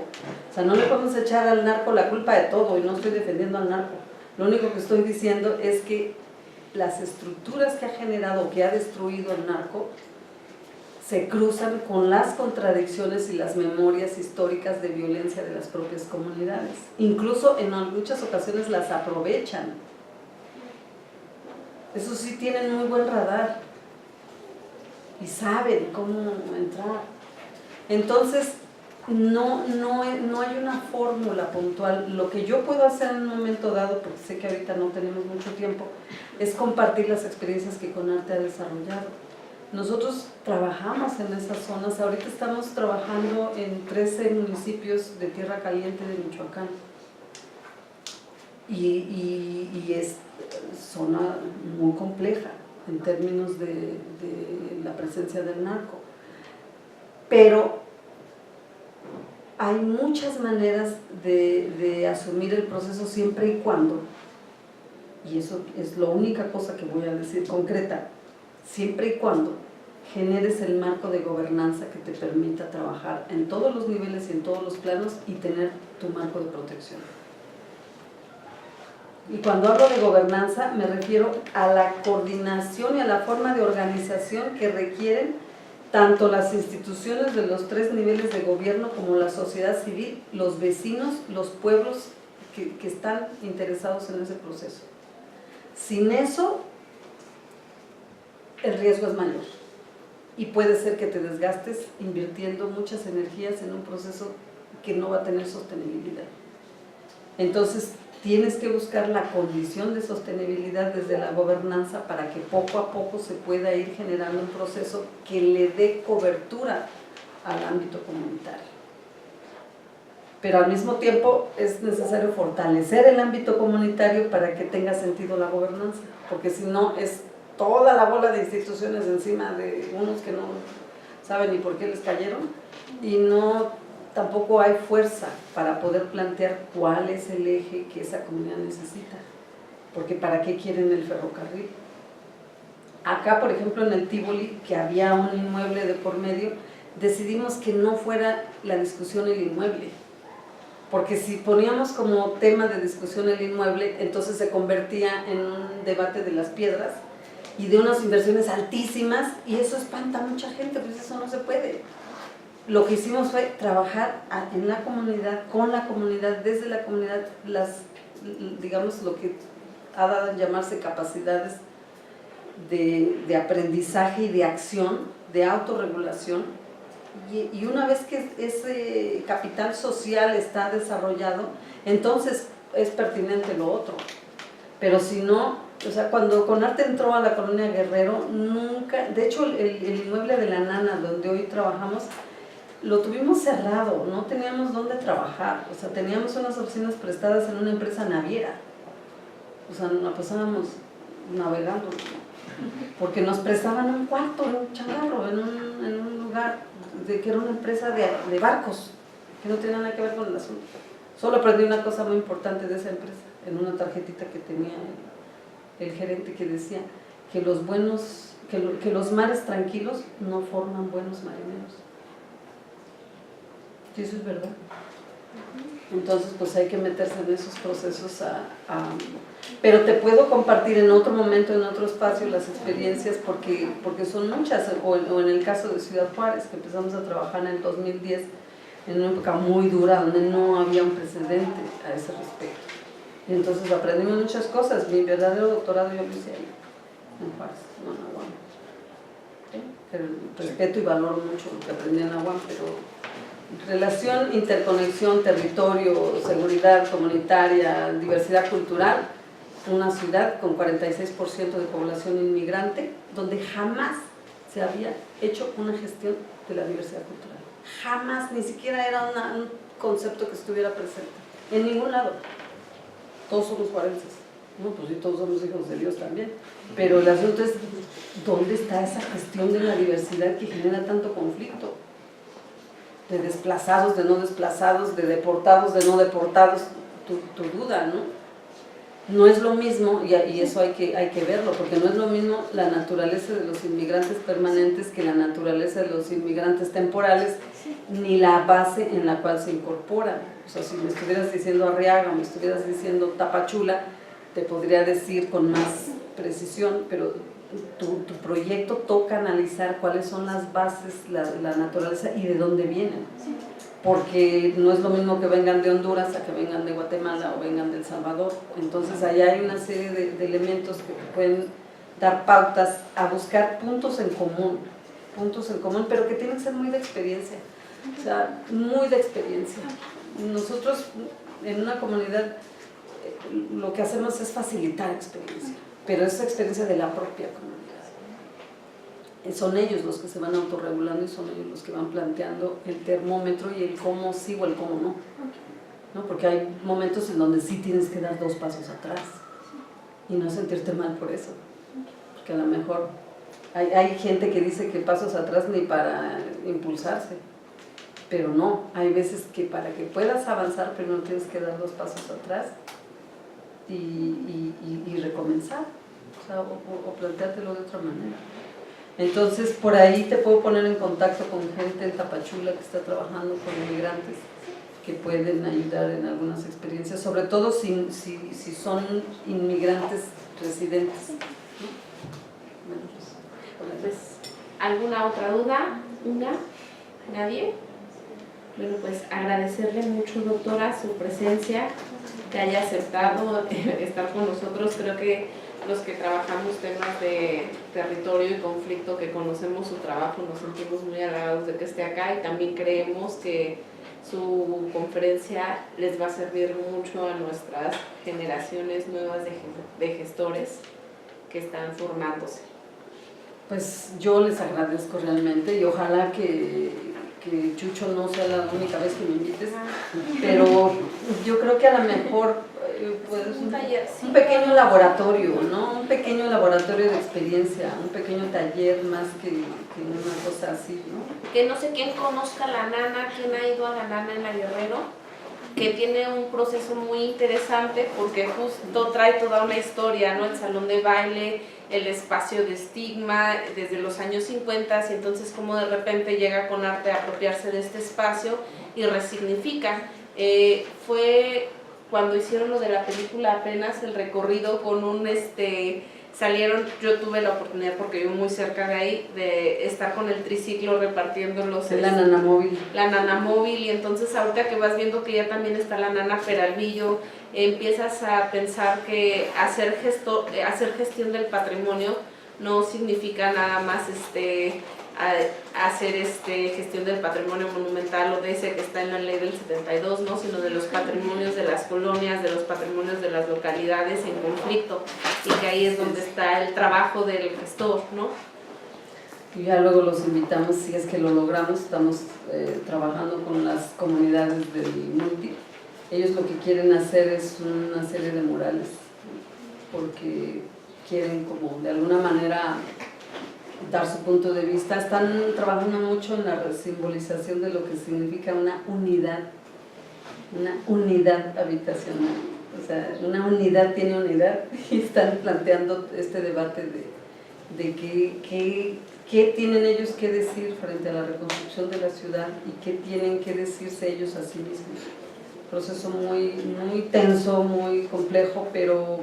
Speaker 2: O sea, no le podemos echar al narco la culpa de todo, y no estoy defendiendo al narco. Lo único que estoy diciendo es que las estructuras que ha generado, que ha destruido el narco, se cruzan con las contradicciones y las memorias históricas de violencia de las propias comunidades. Incluso en muchas ocasiones las aprovechan. Eso sí, tienen muy buen radar y saben cómo entrar. Entonces, no hay una fórmula puntual. Lo que yo puedo hacer en un momento dado, porque sé que ahorita no tenemos mucho tiempo, es compartir las experiencias que CONARTE ha desarrollado. Nosotros trabajamos en esas zonas, ahorita estamos trabajando en 13 municipios de Tierra Caliente de Michoacán. Y es zona muy compleja en términos de la presencia del narco. Pero hay muchas maneras de asumir el proceso siempre y cuando, y eso es la única cosa que voy a decir concreta, siempre y cuando generes el marco de gobernanza que te permita trabajar en todos los niveles y en todos los planos y tener tu marco de protección. Y cuando hablo de gobernanza me refiero a la coordinación y a la forma de organización que requieren tanto las instituciones de los 3 niveles de gobierno como la sociedad civil, los vecinos, los pueblos que están interesados en ese proceso. Sin eso, el riesgo es mayor y puede ser que te desgastes invirtiendo muchas energías en un proceso que no va a tener sostenibilidad. Entonces, tienes que buscar la condición de sostenibilidad desde la gobernanza para que poco a poco se pueda ir generando un proceso que le dé cobertura al ámbito comunitario. Pero al mismo tiempo es necesario fortalecer el ámbito comunitario para que tenga sentido la gobernanza, porque si no es toda la bola de instituciones encima de unos que no saben ni por qué les cayeron y tampoco hay fuerza para poder plantear cuál es el eje que esa comunidad necesita, porque ¿para qué quieren el ferrocarril? Acá, por ejemplo, en el Tívoli, que había un inmueble de por medio, decidimos que no fuera la discusión el inmueble, porque si poníamos como tema de discusión el inmueble, entonces se convertía en un debate de las piedras y de unas inversiones altísimas, y eso espanta a mucha gente, pues eso no se puede. Lo que hicimos fue trabajar en la comunidad, con la comunidad, desde la comunidad, digamos lo que ha dado a llamarse capacidades de aprendizaje y de acción, de autorregulación, y una vez que ese capital social está desarrollado, entonces es pertinente lo otro. Pero si no, o sea, cuando CONARTE entró a la colonia Guerrero, nunca, de hecho el inmueble de la Nana, donde hoy trabajamos, lo tuvimos cerrado, no teníamos dónde trabajar, o sea, teníamos unas oficinas prestadas en una empresa naviera, o sea, nos pasábamos navegando, porque nos prestaban un cuarto, un changarro, en un lugar que era una empresa de barcos, que no tenía nada que ver con el asunto. Solo aprendí una cosa muy importante de esa empresa, en una tarjetita que tenía el gerente, que decía que los mares tranquilos no forman buenos marineros. Y eso es verdad. Entonces, pues hay que meterse en esos procesos pero te puedo compartir en otro momento, en otro espacio, las experiencias, porque son muchas, o en el caso de Ciudad Juárez, que empezamos a trabajar en el 2010, en una época muy dura, donde no había un precedente a ese respecto. Y entonces aprendimos muchas cosas. Mi verdadero doctorado yo lo hice ahí, en Juárez, no. que respeto y valoro mucho lo que aprendí en la UAM, pero relación, interconexión, territorio, seguridad comunitaria, diversidad cultural, una ciudad con 46% de población inmigrante, donde jamás se había hecho una gestión de la diversidad cultural. Jamás, ni siquiera era un concepto que estuviera presente, en ningún lado. Todos somos juarenses, ¿no? Pues sí, todos somos hijos de Dios también, pero el asunto es, ¿dónde está esa gestión de la diversidad que genera tanto conflicto? De desplazados, de no desplazados, de deportados, de no deportados, tu duda, ¿no? No es lo mismo, y eso hay que verlo, porque no es lo mismo la naturaleza de los inmigrantes permanentes que la naturaleza de los inmigrantes temporales, ni la base en la cual se incorporan. O sea, si me estuvieras diciendo Arriaga o me estuvieras diciendo Tapachula, te podría decir con más precisión, pero tu proyecto toca analizar cuáles son las bases, la naturaleza y de dónde vienen. Porque no es lo mismo que vengan de Honduras a que vengan de Guatemala o vengan de El Salvador. Entonces allá hay una serie de elementos que pueden dar pautas a buscar puntos en común, pero que tienen que ser muy de experiencia, o sea, muy de experiencia. Nosotros en una comunidad lo que hacemos es facilitar experiencia, pero es experiencia de la propia comunidad. Son ellos los que se van autorregulando y son ellos los que van planteando el termómetro y el cómo sí o el cómo no, ¿no? Porque hay momentos en donde sí tienes que dar 2 pasos atrás y no sentirte mal por eso, porque a lo mejor hay gente que dice que pasos atrás ni para impulsarse, pero no, hay veces que para que puedas avanzar primero tienes que dar 2 pasos atrás y recomenzar, o sea, o planteártelo de otra manera. Entonces, por ahí te puedo poner en contacto con gente en Tapachula que está trabajando con inmigrantes que pueden ayudar en algunas experiencias, sobre todo si son inmigrantes residentes, ¿no? Bueno,
Speaker 1: pues, ¿alguna otra duda? ¿Una? ¿Nadie? Bueno, pues agradecerle mucho, doctora, su presencia, que haya aceptado estar con nosotros. Creo que los que trabajamos temas de territorio y conflicto, que conocemos su trabajo, nos sentimos muy halagados de que esté acá, y también creemos que su conferencia les va a servir mucho a nuestras generaciones nuevas de gestores que están formándose.
Speaker 2: Pues yo les agradezco realmente y ojalá que Chucho no sea la única vez que me invites, pero yo creo que a lo mejor pues un pequeño laboratorio, ¿no? Un pequeño laboratorio de experiencia, un pequeño taller más que una cosa así, ¿no?
Speaker 1: Que no sé quién conozca la Nana, quién ha ido a la Nana en la Guerrero, que tiene un proceso muy interesante porque justo trae toda una historia, ¿no? El salón de baile, el espacio de estigma desde los años 50, y entonces como de repente llega con arte a apropiarse de este espacio y resignifica. Fue cuando hicieron lo de la película apenas el recorrido con un salieron, yo tuve la oportunidad porque vivo muy cerca de ahí, de estar con el triciclo repartiendo los...
Speaker 2: La Nana Móvil.
Speaker 1: La Nana Móvil, y entonces ahorita que vas viendo que ya también está la Nana Peralvillo, empiezas a pensar que hacer gestión del patrimonio no significa nada más hacer gestión del patrimonio monumental o de ese que está en la ley del 72, ¿no? Sino de los patrimonios de las colonias, de los patrimonios de las localidades en conflicto, y que ahí es donde está el trabajo del gestor, ¿no?
Speaker 2: Y ya luego los invitamos, si es que lo logramos, estamos trabajando con las comunidades del multi. Ellos lo que quieren hacer es una serie de murales, porque quieren como de alguna manera dar su punto de vista. Están trabajando mucho en la resimbolización de lo que significa una unidad habitacional. O sea, una unidad tiene unidad, y están planteando este debate de qué tienen ellos que decir frente a la reconstrucción de la ciudad y qué tienen que decirse ellos a sí mismos. Proceso muy tenso, muy complejo, pero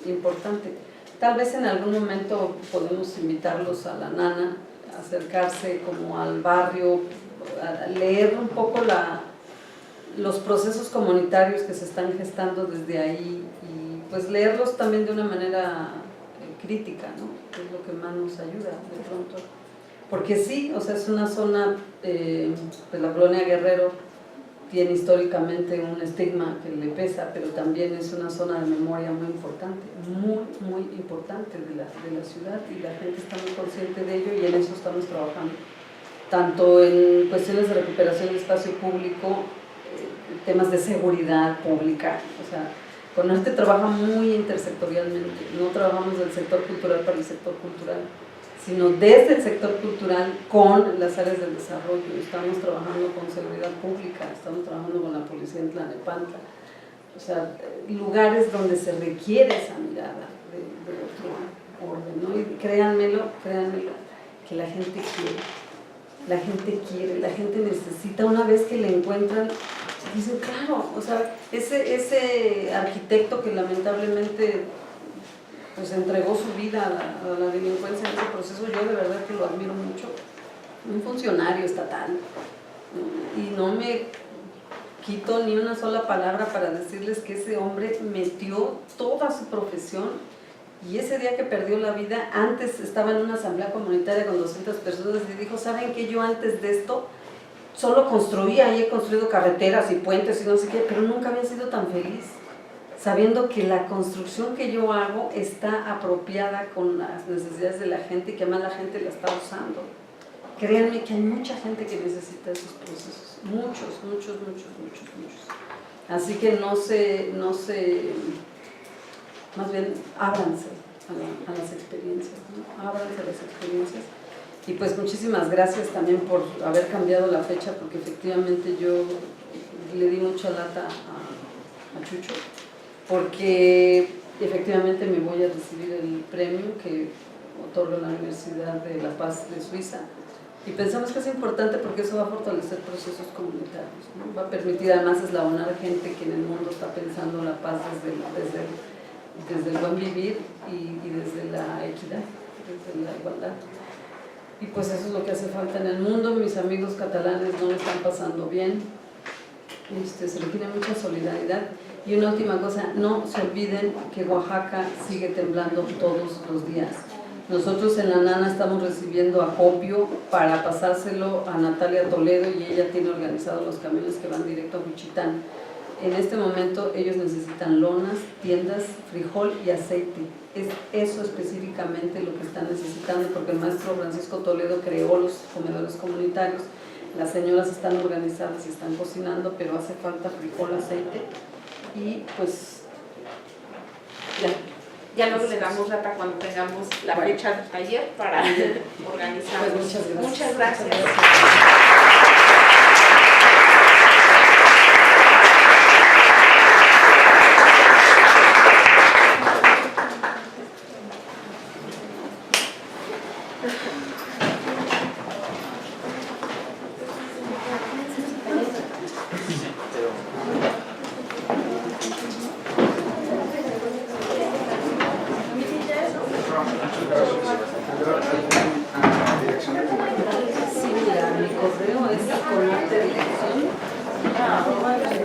Speaker 2: importante. Tal vez en algún momento podemos invitarlos a la Nana, a acercarse como al barrio, a leer un poco los procesos comunitarios que se están gestando desde ahí, y pues leerlos también de una manera crítica, ¿no? Que es lo que más nos ayuda de pronto porque sí, o sea, es una zona, pues la colonia Guerrero tiene históricamente un estigma que le pesa, pero también es una zona de memoria muy importante, muy importante de la ciudad, y la gente está muy consciente de ello y en eso estamos trabajando, tanto en cuestiones de recuperación de espacio público, temas de seguridad pública, o sea, con Arte trabaja muy intersectorialmente, no trabajamos del sector cultural para el sector cultural, sino desde el sector cultural con las áreas del desarrollo. Estamos trabajando con seguridad pública, estamos trabajando con la policía en Tlalnepantla, o sea, lugares donde se requiere esa mirada de otro orden, ¿no? Y créanmelo, que la gente quiere, la gente necesita, una vez que le encuentran, dicen, claro, o sea, ese arquitecto que lamentablemente pues entregó su vida a la delincuencia en ese proceso, yo de verdad que lo admiro mucho, un funcionario estatal, y no me quito ni una sola palabra para decirles que ese hombre metió toda su profesión, y ese día que perdió la vida, antes estaba en una asamblea comunitaria con 200 personas y dijo, ¿saben qué? Yo antes de esto solo construía, y he construido carreteras y puentes y no sé qué, pero nunca había sido tan feliz, sabiendo que la construcción que yo hago está apropiada con las necesidades de la gente y que además la gente la está usando. Créanme que hay mucha gente que necesita esos procesos, muchos. Así que no se más bien ábranse a las experiencias, ¿no? Ábranse a las experiencias. Y pues muchísimas gracias también por haber cambiado la fecha, porque efectivamente yo le di mucha lata a Chucho, porque efectivamente me voy a recibir el premio que otorga la Universidad de La Paz de Suiza, y pensamos que es importante porque eso va a fortalecer procesos comunitarios, ¿no? Va a permitir además eslabonar gente que en el mundo está pensando la paz desde el buen vivir y desde la equidad, desde la igualdad. Y pues eso es lo que hace falta en el mundo. Mis amigos catalanes no lo están pasando bien, se requiere mucha solidaridad. Y una última cosa, no se olviden que Oaxaca sigue temblando todos los días. Nosotros en la Nana estamos recibiendo acopio para pasárselo a Natalia Toledo, y ella tiene organizados los camiones que van directo a Juchitán. En este momento ellos necesitan lonas, tiendas, frijol y aceite. Es eso específicamente lo que están necesitando, porque el maestro Francisco Toledo creó los comedores comunitarios. Las señoras están organizadas y están cocinando, pero hace falta frijol, aceite, y pues
Speaker 1: ya luego le damos lata cuando tengamos la fecha del taller para organizar.
Speaker 2: Pues
Speaker 1: muchas gracias.
Speaker 2: Sí, mira, mi correo es